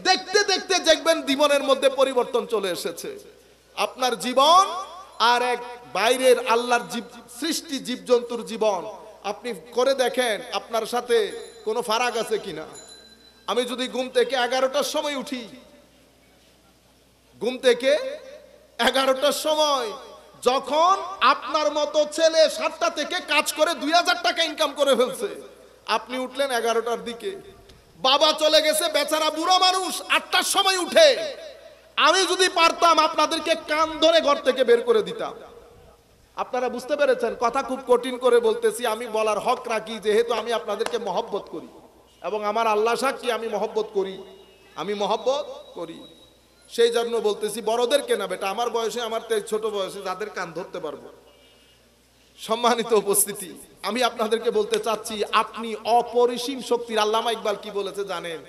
দেখতে দেখতে দেখবেন জীবনের মধ্যে পরিবর্তন চলে এসেছে। আপনার জীবন আর এক বাইরের আল্লাহর সৃষ্টি জীবজন্তুর জীবন আপনি করে দেখেন, আপনার সাথে কোনো ফারাক আছে কিনা। আমি যদি ঘুম থেকে 11টার সময় উঠি, ঘুম থেকে 11টার সময়, যখন আপনার মতো ছেলে 7টা থেকে কাজ করে 2000 টাকা ইনকাম করে ফেলছে, আপনি উঠলেন 11টার দিকে। বাবা চলে গেছে, বেচারা বুড়ো মানুষ 8টার সময় উঠে। আমি যদি পারতাম আপনাদেরকে কান ধরে ঘর থেকে বের করে দিতাম। আপনারা বুঝতে পেরেছেন? কথা খুব কঠিন করে বলতেছি, আমি বলার হক রাখি, যেহেতু আমি আপনাদেরকে মহব্বত করি এবং আমার আল্লাহ সাক্ষী আমি মহব্বত করি, আমি মহব্বত করি। সেই জন্য বলতেছি, বড়দেরকে না বেটা, আমার বয়সে, আমার ছোট বয়সে যাদের কান ধরতে পারবো। সম্মানিত উপস্থিতি, আমি আপনাদেরকে বলতে চাচ্ছি, আপনি অপরিসীম শক্তির। আল্লামা ইকবাল কি বলেছে জানেন?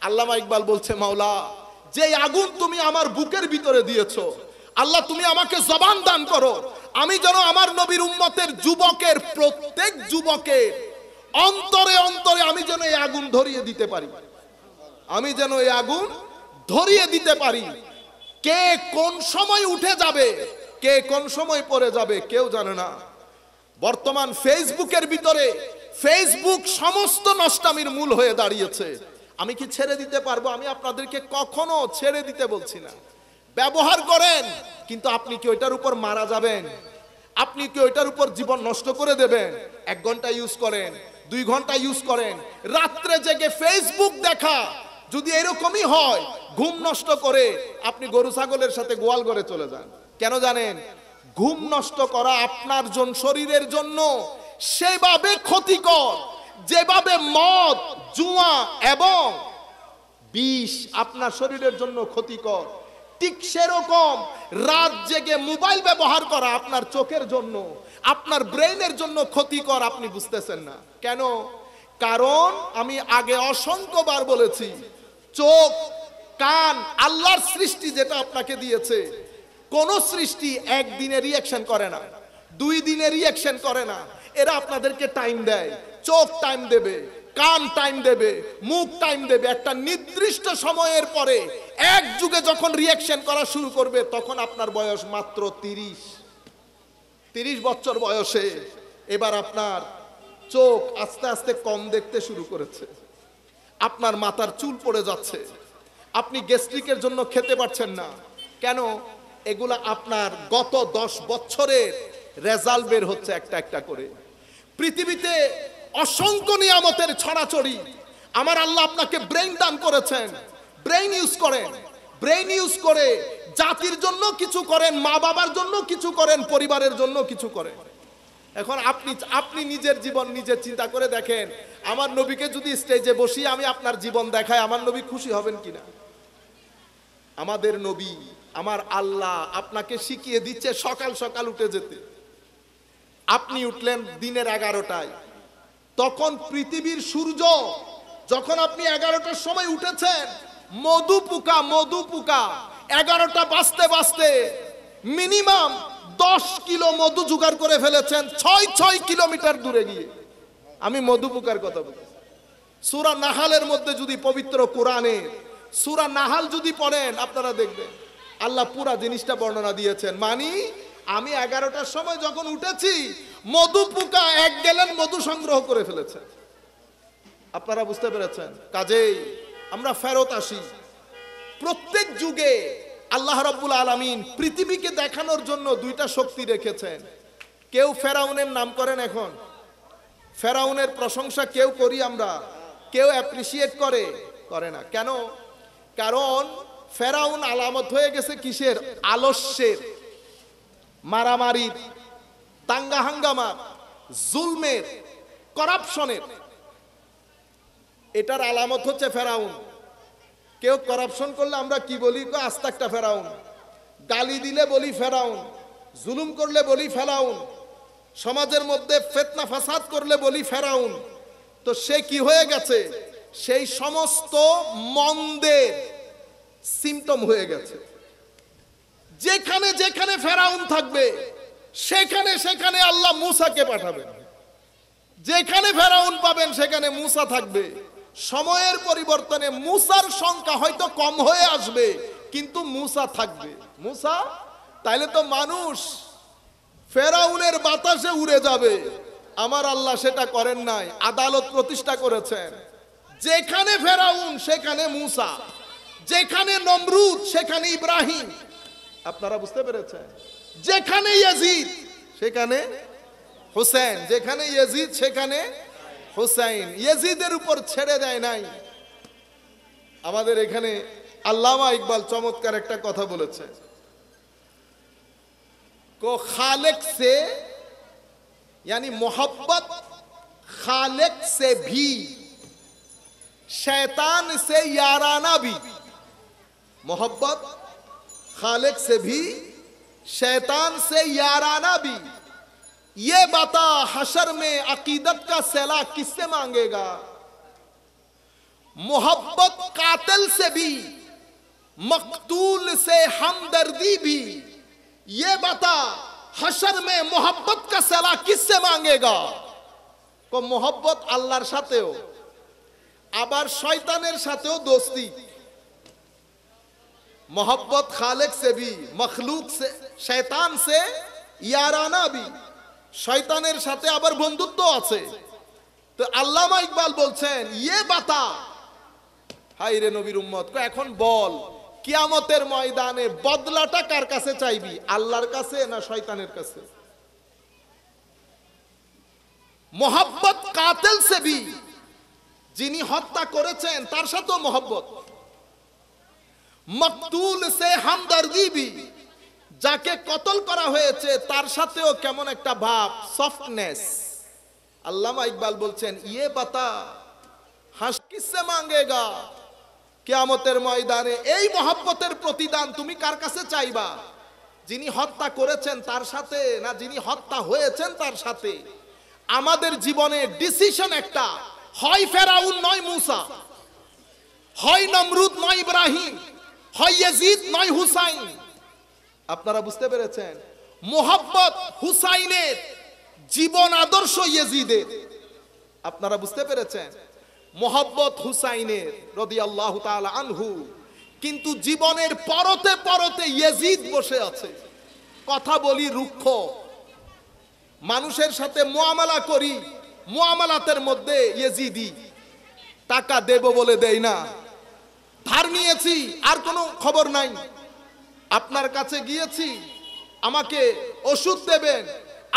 আল্লামা ইকবাল বলছে, মাওলা, যে আগুন তুমি আমার বুকের ভিতরে দিয়েছো, আল্লাহ তুমি আমাকে জবান দান করো, আমি যেন আমার নবীর উম্মতের যুবকের, প্রত্যেক যুবকের অন্তরে অন্তরে আমি যেন এই আগুন ধরিয়ে দিতে পারি, আমি যেন এই আগুন ধরিয়ে দিতে পারি। কে কোন সময় উঠে যাবে, কে কোন সময় পড়ে যাবে, কেউ জানে না। বর্তমান ফেসবুকের ভিতরে, ফেসবুক সমস্ত নষ্টামির মূল হয়ে দাঁড়িয়েছে। আমি কি ছেড়ে দিতে পারবো? আমি আপনাদেরকে কখনো ছেড়ে দিতে বলছি না। ব্যবহার করেন, কিন্তু আপনি কি ওইটার উপর মারা যাবেন? আপনি কি ওইটার উপর জীবন নষ্ট করে দেবেন? 1 ঘন্টা ইউজ করেন, 2 ঘন্টা ইউজ করেন, রাত্রে জেগে ফেসবুক দেখা যদি এরকমই হয়, ঘুম নষ্ট করে আপনি গরু ছাগলের সাথে গোয়াল ঘরে চলে যান। কেন জানেন? ঘুম নষ্ট করা আপনার শরীরের জন্য সেভাবে ক্ষতিকর, যেভাবে মদ, জুয়া এবং বিষ আপনার শরীরের জন্য ক্ষতিকর, ঠিক সেরকম রাত জেগে মোবাইল ব্যবহার করা আপনার চোখের জন্য, আপনার ব্রেইনের জন্য ক্ষতিকর। আপনি বুঝতেছেন না কেন? কারণ আমি আগে অসংখ্যবার বলেছি, চোখ, কান আল্লাহর সৃষ্টি, যেটা আপনাকে দিয়েছে। কোন সৃষ্টি একদিনে রিঅ্যাকশন করে না, 2 দিনে রিঅ্যাকশন করে না। এরা আপনাদেরকে টাইম দেয়। চোখ টাইম দেবে, কান টাইম দেবে, মুখ টাইম দেবে। একটা নির্দিষ্ট সময়ের পরে এক যুগে যখন রিঅ্যাকশন করা শুরু করবে, তখন আপনার বয়স মাত্র 30 বছর বয়সে এবার আপনার চোখ আস্তে আস্তে কম দেখতে শুরু করেছে, আপনার মাথার চুল পড়ে যাচ্ছে, আপনি গ্যাস্ট্রিকের জন্য খেতে পারছেন না। কেন? এগুলা আপনার গত 10 বছরের রেজাল্ট বের হচ্ছে একটা একটা করে। পৃথিবীতে অসংখ্য নিয়ামতের ছড়াছড়ি। আমার আল্লাহ আপনাকে ব্রেইন দান করেছেন, ব্রেইন ইউজ করেন। ব্রেইন ইউজ করে জাতির জন্য কিছু করেন, মা বাবার জন্য কিছু করেন, পরিবারের জন্য কিছু করেন। এখন আপনি নিজের জীবন নিজে চিন্তা করে দেখেন, আমার নবীকে যদি স্টেজে বসিয়ে আমি আপনার জীবন দেখাই, আমার নবী খুশি হবেন কিনা? আমাদের নবী আমার আল্লাহ আপনাকে শিখিয়ে দিচ্ছে সকাল সকাল উঠে যেতে। আপনি উঠলেন দিনের 11টায়, তখন পৃথিবীর সূর্য, যখন আপনি 11টার সময় উঠেছেন, মধু পোকা 11টা বাজতে বাজতে মিনিমাম 10 কিলো মধু জোগাড় করে ফেলেছেন 6 কিলোমিটার দূরে গিয়ে। আমি মধু পোকার কথা বলি। সূরা নাহালের মধ্যে যদি পবিত্র কোরআনে সূরা নাহাল যদি পড়েন আপনারা দেখবেন আল্লাহ পুরা জিনিসটা বর্ণনা দিয়েছেন। মানে আমি 11টার সময় যখন উঠেছি, মধু পোকা 1 গ্যালন মধু সংগ্রহ করে ফেলেছে। আপনারা বুঝতে পেরেছেন? কাজেই আমরা ফেরত আসি। প্রত্যেক যুগে আল্লাহ রাব্বুল আলামিন পৃথিবীকে দেখানোর জন্য 2টা শক্তি রেখেছেন। কেউ ফেরাউনের নাম করেন, এখন ফেরাউনের প্রশংসা কেউ করি আমরা, কেউ অ্যাপ্রিসিয়েট করে না। কেন? কারণ ফেরাউন আলামত হয়ে গেছে কিসের? আলস্যের, মারামারির, দাঙ্গা হাঙ্গামার, জুলমের, করাপশনের। এটার আলামত হচ্ছে ফেরাউন। কেউ করাপশন করলে আমরা কি বলি? আস্তাকটা ফেরাউন। গালি দিলে বলি ফেরাউন, জুলুম করলে বলি ফেরাউন, সমাজের মধ্যে ফিতনা ফাসাদ করলে বলি ফেরাউন। তো সে কি হয়ে গেছে? সেই সমস্ত মন্দের সিম্পটম হয়ে গেছে। যেখানে যেখানে ফেরাউন থাকবে সেখানে সেখানে আল্লাহ মূসাকে পাঠাবেন। যেখানে ফেরাউন পাবেন সেখানে মূসা থাকবে। সময়ের পরিবর্তনে মূসার সংখ্যা হয়তো কম হয়ে আসবে, কিন্তু মূসা থাকবে। মূসা, তাইলে তো মানুষ ফেরাউনের বাতাসে উড়ে যাবে। আমার আল্লাহ সেটা করেন নাই, আদালত প্রতিষ্ঠা করেছেন। যেখানে ফেরাউন সেখানে মূসা, যেখানে নমরুদ সেখানে ইব্রাহিম। আপনারা বুঝতে পেরেছেন? যেখানে ইয়াজিদ সেখানে হুসেন, যেখানে ইয়াজিদ সেখানে হুসাইন। ইয়াজিদের উপর ছেড়ে দেয় নাই। আমাদের এখানে আল্লামা ইকবাল চমৎকার একটা কথা বলেছে, को खालिक से यानी मोहब्बत खालिक से भी, शैतान से याराना भी। मोहब्बत खालिक से भी, शैतान से याराना भी। ये बता हशर में अकीदत का सैला किससे मांगेगा? मोहब्बत कातिल से भी, मकतूल से हमदर्दी भी। ये बता हशर में मोहब्बत का सैला किससे मांगेगा? को मोहब्बत আল্লাহর সাথেও আবার শয়তানের সাথেও দোস্তি। मोहब्बत खालिक से भी, मखलूक से, शैतान से याराना भी। শয়তানের সাথে আবার বন্ধুত্ব আছে। তো আল্লামা ইকবাল বলছেন, ये बता, হাই রে নবীর উম্মত, এখন বল কিয়ামতের ময়দানে বদলাটা কার কাছে চাইবি? আল্লাহর কাছে না শয়তানের কাছে? মোহাব্বত কাতিল সে ভি, যিনি হত্যা করেছেন তার সাথেও মোহাব্বত। মকতুল সে হামদর্দি ভি, যাকে কতল করা হয়েছে তার সাথেও কেমন একটা ভাব, সফটনেস। আল্লামা ইকবাল বলছেন, ইয়ে বাতা হাস কিসে মাঙ্গেগা? কিয়ামতের ময়দানে এই মহব্বতের প্রতিদান তুমি কার কাছে চাইবা? যিনি হত্যা করেছেন তার সাথে না যিনি হত্যা হয়েছেন তার সাথে? আমাদের জীবনে ডিসিশন একটা, হয় ফেরাউন নয় মূসা, হয় নমরুদ নয় ইব্রাহিম, হয় ইয়াজিদ নয় হুসাইন। আপনারা বুঝতে পেরেছেন? মোহাব্বত হুসাইনের, জীবন আদর্শ ইয়াজিদের। আপনারা বুঝতে পেরেছেন? মোহাব্বত হুসাইনের রাদিয়াল্লাহু তাআলা আনহু, কিন্তু জীবনের পরতে পরতে ইয়াজিদ বসে আছে। কথা বলি রুক্ষ, মানুষের সাথে মুআমালা করি, মুআমালাতের মধ্যে ইয়াজিদি। টাকা দেব বলে দেই না, ধার নিয়েছি আর কোনো খবর নাই। আপনার কাছে গিয়েছি, আমাকে ওষুধ দেবেন,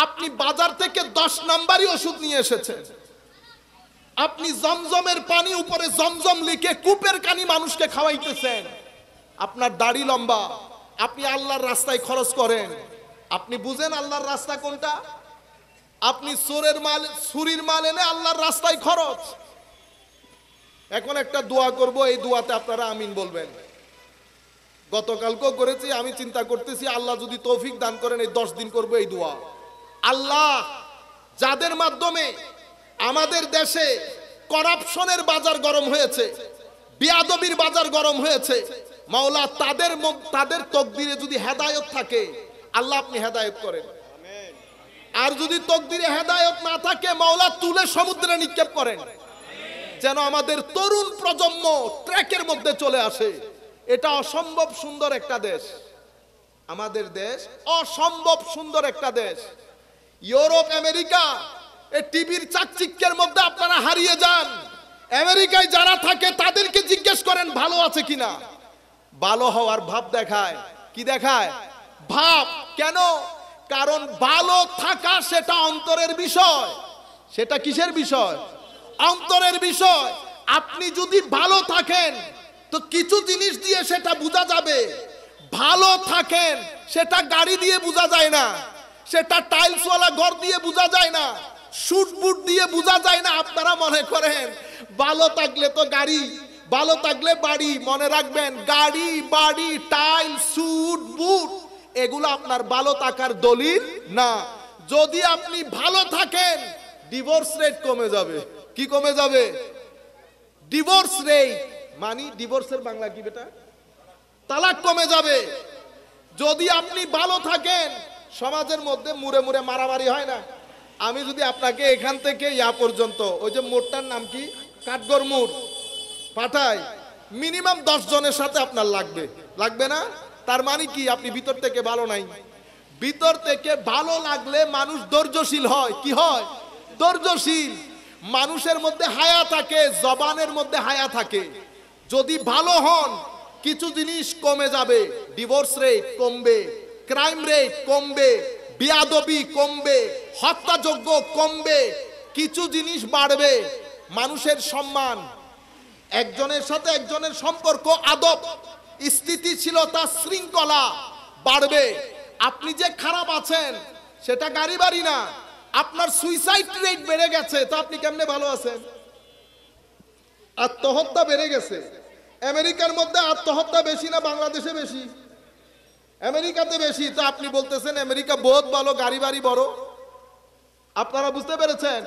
আপনি বাজার থেকে 10 নাম্বারই ওষুধ নিয়ে এসেছেন। আপনি জমজমের পানি উপরে জমজম লিখে কূপের কানি মানুষকে খাওয়াইতেছেন। আপনার দাড়ি লম্বা, আপনি আল্লাহর রাস্তায় খরচ করেন। আপনি বুঝেন আল্লাহর রাস্তা কোনটা? আপনি চুরির মাল এনে আল্লাহর রাস্তায় খরচ। এখন একটা দোয়া করব, এই দোয়াতে আপনারা আমিন বলবেন। গতকালকেও করেছি, আমি চিন্তা করতেছি আল্লাহ যদি তৌফিক দান করেন এই 10 দিন করবো এই দোয়া। আল্লাহ যাদের মাধ্যমে আমাদের দেশে করাপশনের বাজার গরম হয়েছে, বিয়াদবির বাজার গরম হয়েছে, মাওলা তাদের তকদিরে যদি হেদায়েত থাকে আল্লাহ আপনি হেদায়েত করেন। আর যদি তকদিরে হেদায়েত না থাকে মাওলা তুলে সমুদ্রে নিক্ষেপ করেন, যেন আমাদের তরুণ প্রজন্ম ট্র্যাকের মধ্যে চলে আসে। এটা অসম্ভব সুন্দর একটা দেশ, আমাদের দেশ অসম্ভব সুন্দর একটা দেশ। ইউরোপ আমেরিকা এই টিভির চাকচিক্যের মধ্যে আপনারা হারিয়ে যান। আমেরিকায় যারা থাকে তাদেরকে জিজ্ঞেস করেন ভালো আছে কিনা, ভালো হওয়ার ভাব দেখায়। কি দেখায়? ভাব। কেন? কারণ ভালো থাকা সেটা অন্তরের বিষয়। সেটা কিসের বিষয়? অন্তরের বিষয়। আপনি যদি ভালো থাকেন তো কিছু জিনিস দিয়ে সেটা বোঝা যাবে। ভালো থাকেন সেটা গাড়ি দিয়ে বোঝা যায় না, সেটা টাইলসওয়ালা ঘর দিয়ে বোঝা যায় না, শুট বুট দিয়ে বোঝা যায় না। আপনারা মনে করেন ভালো থাকলে তো গাড়ি, ভালো থাকলে বাড়ি। মনে রাখবেন গাড়ি, বাড়ি, টাইল, শুট বুট এগুলো আপনার ভালো থাকার দলিল না। যদি আপনি ভালো থাকেন ডিভোর্স রেট কমে যাবে। কি কমে যাবে? ডিভোর্স রেট মানে ডিভোর্সের বাংলা কি বেটা? তালাক কমে যাবে। যদি আপনি ভালো থাকেন সমাজের মধ্যে মুড়ে মুড়ে মারামারি হয় না। আমি যদি আপনাকে এখান থেকে ইয়া পর্যন্ত ওই যে মোড়টার নাম কি, কাঠগড় মোড় পাঠাই, মিনিমাম 10 জনের সাথে আপনার লাগবে, লাগবে না? তার মানে কি আপনি ভিতর থেকে ভালো নাই। ভিতর থেকে ভালো লাগলে মানুষ ধৈর্যশীল হয়। কি হয়? ধৈর্যশীল। মানুষের মধ্যে হায়া থাকে, জবানের মধ্যে হায়া থাকে। যদি ভালো হন কিছু জিনিস কমে যাবে। ডিভোর্স রেট কমবে, ক্রাইম রেট কমবে, বিয়াদবি কমবে, হত্যাযজ্ঞ কমবে, কিছু জিনিস বাড়বে। মানুষের সম্মান, একজনের সাথে একজনের সম্পর্ক, আদব, স্থিতিশীলতা, শৃঙ্খলা বাড়বে। আপনি যে খারাপ আছেন সেটা গাড়ি বাড়ি না, আপনার সুইসাইড রেট বেড়ে গেছে তো আপনি কেমনে ভালো আছেন? আত্মহত্যা বেড়ে গেছে। আমেরিকার মধ্যে আত্মহত্যা বেশি না বাংলাদেশে বেশি? আমেরিকাতে বেশি। তো আপনি বলতেছেন আমেরিকা বহুত ভালো, গাড়ি বাড়ি বড়। আপনারা বুঝতে পেরেছেন?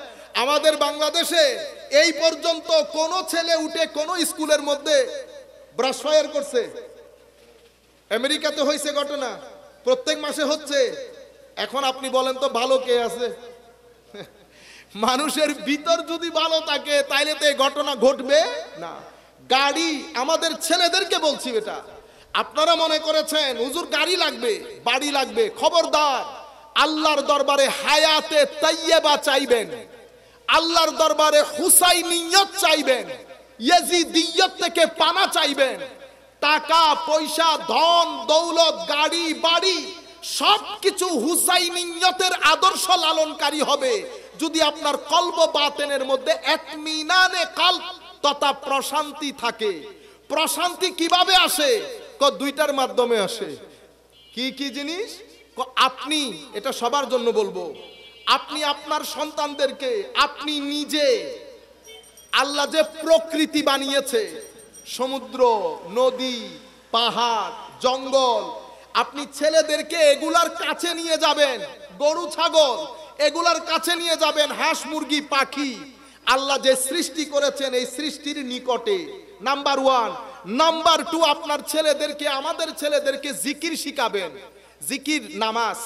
আমাদের বাংলাদেশে এই পর্যন্ত কোন ছেলে উঠে কোন স্কুলের মধ্যে ব্রাশ ফায়ার করছে? আমেরিকাতে হয়েছে ঘটনা, প্রত্যেক মাসে হচ্ছে। এখন আপনি বলেন তো ভালো কে আছে? মানুষের ভিতর যদি ভালো থাকে তাইলে তো এই ঘটনা ঘটবে না। গাড়ি, আমাদের ছেলেদেরকে বলছি এটা, আপনারা মনে করেছেন হুজুর গাড়ি লাগবে, বাড়ি লাগবে, খবরদার। আল্লাহর দরবারে হায়াতে তাইয়্যিবা চাইবেন, আল্লাহর দরবারে হুসাইনিয়ত চাইবেন, ইয়াজিদিয়ত থেকে পানা চাইবেন। টাকা পয়সা, ধন দৌলত, গাড়ি বাড়ি সবকিছু হুসাইনিয়তের আদর্শ লালনকারী হবে যদি আপনার কলব বাতেনের মধ্যে ইতমিনানে কলব তথা প্রশান্তি থাকে। প্রশান্তি কিভাবে আসে? দুইটার মাধ্যমে আসে। কি কি জিনিস? আপনি, এটা সবার জন্য বলবো, আপনি আপনার সন্তানদেরকে, আপনি নিজে, আল্লাহ যে প্রকৃতি বানিয়েছে, সমুদ্র, নদী, পাহাড়, জঙ্গল, আপনি ছেলেদেরকে এগুলার কাছে নিয়ে যাবেন। গরু ছাগল এগুলার কাছে নিয়ে যাবেন, হাঁস মুরগি পাখি, আল্লাহ যে সৃষ্টি করেছেন এই সৃষ্টির নিকটে। নাম্বার 1। নাম্বার 2, আপনার ছেলেদেরকে, আমাদের ছেলেদেরকে জিকির শিখাবেন। জিকির নামাজ,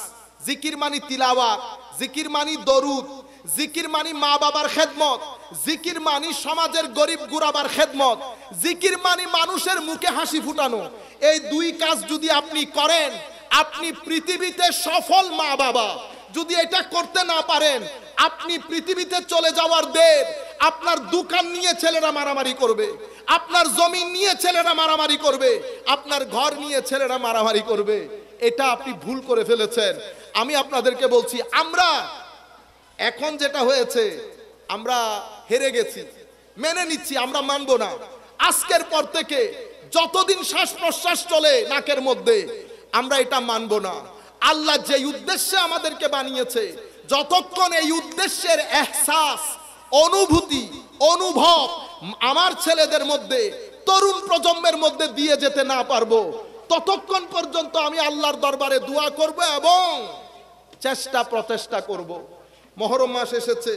জিকির মানি তিলাওয়াত, জিকির মানি দরুদ, জিকির মানি মা বাবার খেদমত, জিকির মানি সমাজের গরিব গুরাবার খেদমত, জিকির মানি মানুষের মুখে হাসি ফুটানো। এই 2 কাজ যদি আপনি করেন, আপনি পৃথিবীতে সফল মা বাবা। যদি এটা করতে না পারেন, আপনি পৃথিবীতে চলে যাওয়ার দের। আপনার দোকান নিয়ে ছেলেরা মারামারি করবে, আপনার জমি নিয়ে ছেলেরা মারামারি করবে, আপনার ঘর নিয়ে ছেলেরা মারামারি করবে। এটা আপনি ভুল করে ফেলেছেন। আমি আপনাদেরকে বলছি, আমরা এখন যেটা হয়েছে আমরা হেরে গেছি, মেনে নিচ্ছি, আমরা মানবো না। আজকের পর থেকে যতদিন শ্বাস প্রশ্বাস চলে নাকের মধ্যে, আমরা এটা মানবো না। আল্লাহ যে উদ্দেশ্যে আমাদেরকে বানিয়েছে, যতক্ষণ এই উদ্দেশ্যের এহসাস, অনুভূতি, অনুভব আমার ছেলেদের মধ্যে, তরুণ প্রজন্মের মধ্যে দিয়ে যেতে না পারবো, ততক্ষণ পর্যন্ত আমি আল্লাহর দরবারে দোয়া করব এবং চেষ্টা প্রচেষ্টা করব। মহরম মাস এসেছে,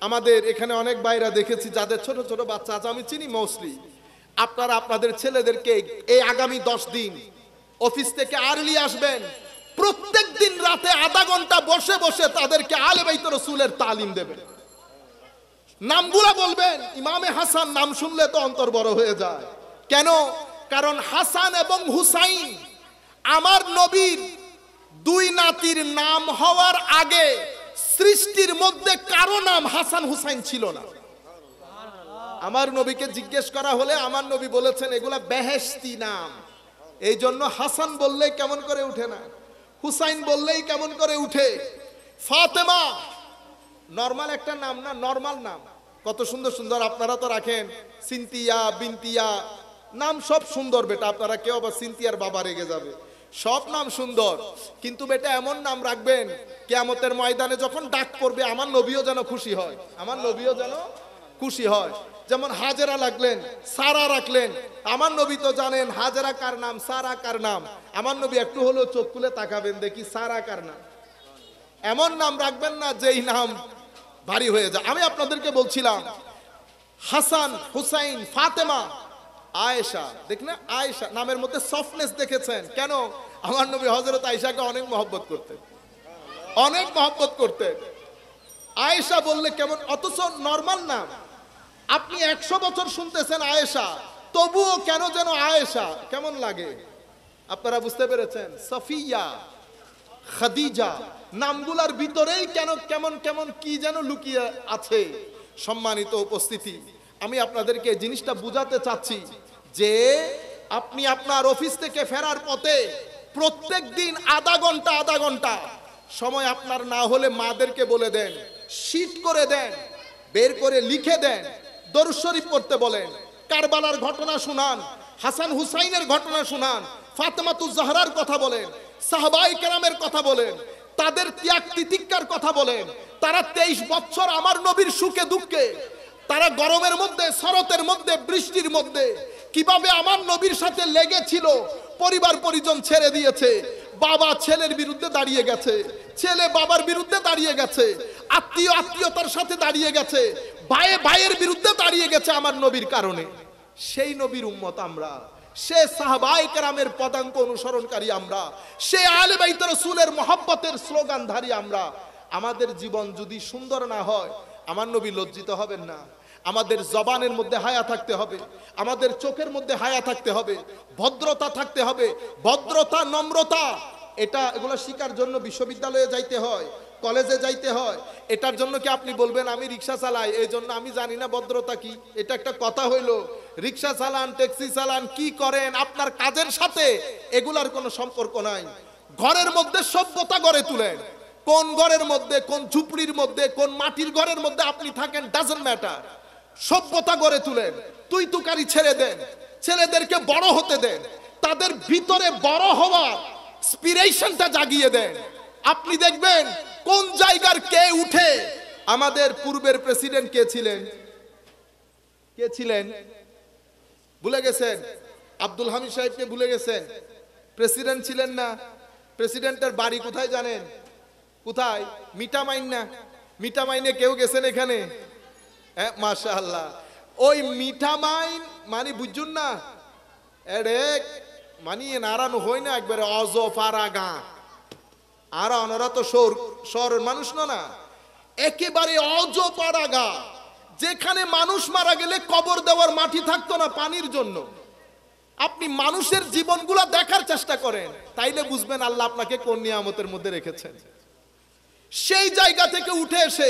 আমাদের এখানে অনেক ভাইরা দেখেছি যাদের ছোট ছোট বাচ্চা আছে, আমি চিনি মোস্টলি। আপনারা আপনাদের ছেলেদেরকে এই আগামী 10 দিন অফিস থেকে আর্লি আসবেন, প্রত্যেক দিন রাতে আধা ঘন্টা বসে বসে তাদেরকে আলে বাইত রাসূলের তালিম দেবেন। নামগুলা বলবেন। ইমামে হাসান নাম শুনলে তো অন্তর বড় হয়ে যায়। কেন? কারণ হাসান এবং হুসাইন আমার নবীর 2 নাতির নাম হওয়ার আগে সৃষ্টির মধ্যে কারো নাম হাসান হুসাইন ছিল না। আমার নবীকে জিজ্ঞেস করা হলে আমার নবী বলেছেন এগুলা বেহেশতি নাম। এই জন্য হাসান বললেই কেমন করে উঠে না, হুসাইন বললেই কেমন করে উঠে। ফাতেমা নরমাল একটা নাম না, নরমাল নাম। কত সুন্দর সুন্দর আপনারা তো রাখেন, সিনতিয়া, বিনতিয়া, নাম সব সুন্দর বেটা। আপনারা কেউ আবার সিনতিয়ার বাবা রেগে যাবে, সব নাম সুন্দর, কিন্তু বেটা এমন নাম রাখবেন কিয়ামতের ময়দানে যখন ডাক পড়বে আমার নবীও যেন খুশি হয়, আমার নবীও যেন খুশি হয়। যেমন হাজেরা লাগলেন, সারা রাখলেন, আমার নবী তো জানেন হাজেরা কার নাম, সারা কার নাম। আমার নবী একটু হলেও চোখ খুলে তাকাবেন, দেখি সারা কার নাম। এমন নাম রাখবেন না যেই নাম ভারী হয়ে যায়। আমি আপনাদেরকে বলছিলাম হাসান, হুসাইন, ফাতেমা, আয়েশা, দেখ না আয়েশা নামের মধ্যে সফটনেস দেখেছেন কেন? আমার নবী হযরত আয়েশাকে অনেক মহব্বত করতেন, অনেক মহব্বত করতেন। আয়েশা বললে কেমন, অথচ নরমাল নাম। আপনি 100 বছর শুনতেছেন আয়েশা, তবুও কেন যেন আয়েশা কেমন লাগে। আপনারা বুঝতে পেরেছেন? সফিয়া, খাদিজা, নামগুলার ভিতরেই কেন কেমন কেমন কি যেন লুকিয়ে আছে। সম্মানিত উপস্থিতি, আমি আপনাদেরকে জিনিসটা বুঝাতে চাচ্ছি যে আপনি আপনার অফিস থেকে ফেরার পথে প্রত্যেক দিন আধা ঘন্টা সময় আপনার না হলে মাদেরকে বলে দেন, শীট করে দেন, বের করে লিখে দেন, দরুদ শরীফ পড়তে বলেন, কারবালার ঘটনা শুনান, হাসান হুসাইনের ঘটনা শুনান, ফাতেমাতুজ জাহরার কথা বলেন, সাহাবায়ে কেরামের কথা বলেন, তাদের ত্যাগ তিতিক্ষার কথা বলেন। তারা 23 বছর আমার নবীর সুখে দুঃখে, তারা গরমের মধ্যে, শরতের মধ্যে, বৃষ্টির মধ্যে কিভাবে আমার নবীর সাথে লেগেছিল। পরিবার পরিজন ছেড়ে দিয়েছে, বাবা ছেলের বিরুদ্ধে দাঁড়িয়ে গেছে, ছেলে বাবার বিরুদ্ধে দাঁড়িয়ে গেছে, আত্মীয় আত্মীয়তার সাথে দাঁড়িয়ে গেছে, ভাইয়ে ভাইয়ের বিরুদ্ধে দাঁড়িয়ে গেছে আমার নবীর কারণে। সেই নবীর উম্মত আমরা, সে সাহাবায়ে কেরামের পদাঙ্ক অনুসরণকারী আমরা, সে আলে বাইত রাসূলের মহব্বতের স্লোগানধারী আমরা। আমাদের জীবন যদি সুন্দর না হয় আমার নবী লজ্জিত হবেন না। আমাদের জবানের মধ্যে হায়া থাকতে হবে, আমাদের চোখের মধ্যে হায়া থাকতে হবে, ভদ্রতা থাকতে হবে, ভদ্রতা, নম্রতা। এগুলো শিকার জন্য বিশ্ববিদ্যালয়ে যাইতে হয়, কলেজে যাইতে হয়। এটার জন্য কি আপনি বলবেন আমি রিক্সা চালাই এই জন্য আমি জানি না ভদ্রতা কি? এটা একটা কথা হইলো? রিক্সা চালান, ট্যাক্সি চালান, কি করেন, আপনার কাজের সাথে এগুলার কোনো সম্পর্ক নাই। ঘরের মধ্যে সভ্যতা গড়ে তুলেন। কোন ঘরের মধ্যে, কোন ঝুপড়ির মধ্যে, কোন মাটির ঘরের মধ্যে আপনি থাকেন, ডাজন্ট ম্যাটার। সভ্যতা গড়ে তুলেন, তুই তুকারি ছেড়ে দেন, ছেলেদেরকে বড় হতে দেন, তাদের ভিতরে বড় হওয়ার ইন্সপিরেশনটা জাগিয়ে দেন। আপনি দেখবেন কোন জায়গার কে উঠে। আমাদের পূর্বের প্রেসিডেন্ট কে ছিলেন? কে ছিলেন ভুলে গেছেন? আব্দুল হামিদ সাহেবকে ভুলে গেছেন? প্রেসিডেন্ট ছিলেন না? প্রেসিডেন্টের বাড়ি কোথায় জানেন? কোথায়? মিঠামাইন না? মিঠামাইনে কেউ গেছেন এখানে? হ্যাঁ, মাশাআল্লাহ। ওই মিঠামাইন মানে বুঝুন না, এড়ে মানিয়ে নারানো হয় না একবারে অজফারা গা। আর ওনারা তো শহরের মানুষ না, একেবারে অজপাড়া গা, যেখানে মানুষ মারা গেলে কবর দেওয়ার মাটি থাকতো না পানির জন্য। আপনি মানুষের জীবনগুলো দেখার চেষ্টা করেন, তাইলে বুঝবেন আল্লাহ আপনাকে কোন নিয়ামতের মধ্যে রেখেছেন। সেই জায়গা থেকে উঠে এসে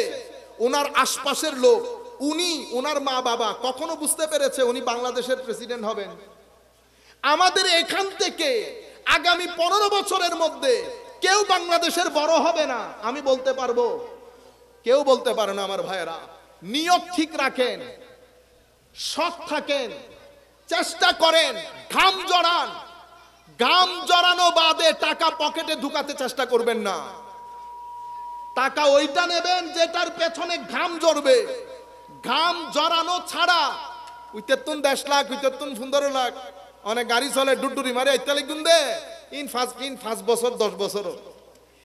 ওনার আশপাশের লোক, উনি, ওনার মা বাবা কখনো বুঝতে পেরেছে উনি বাংলাদেশের প্রেসিডেন্ট হবেন? আমাদের এখান থেকে আগামী 15 বছরের মধ্যে কেউ বাংলাদেশের বড় হবে না, আমি বলতে পারবো। কেউ বলতে পারে না আমার ভাইয়েরা। নিয়ত ঠিক রাখেন, সৎ থাকেন, চেষ্টা করেন, ঘাম জড়ান। ঘাম জড়ানো বাদে টাকা পকেটে ঢুকাতে চেষ্টা করবেন না। টাকা ওইটা নেবেন যেটার পেছনে ঘাম জড়বে। ঘাম জড়ানো ছাড়া উইতেতুন 10 লাখ, উইতেতুন 15 লাখ, অনেক গাড়ি চলে ডুডুরি মারে আইতে লিখুন দে ইন 5 বছর 10 বছর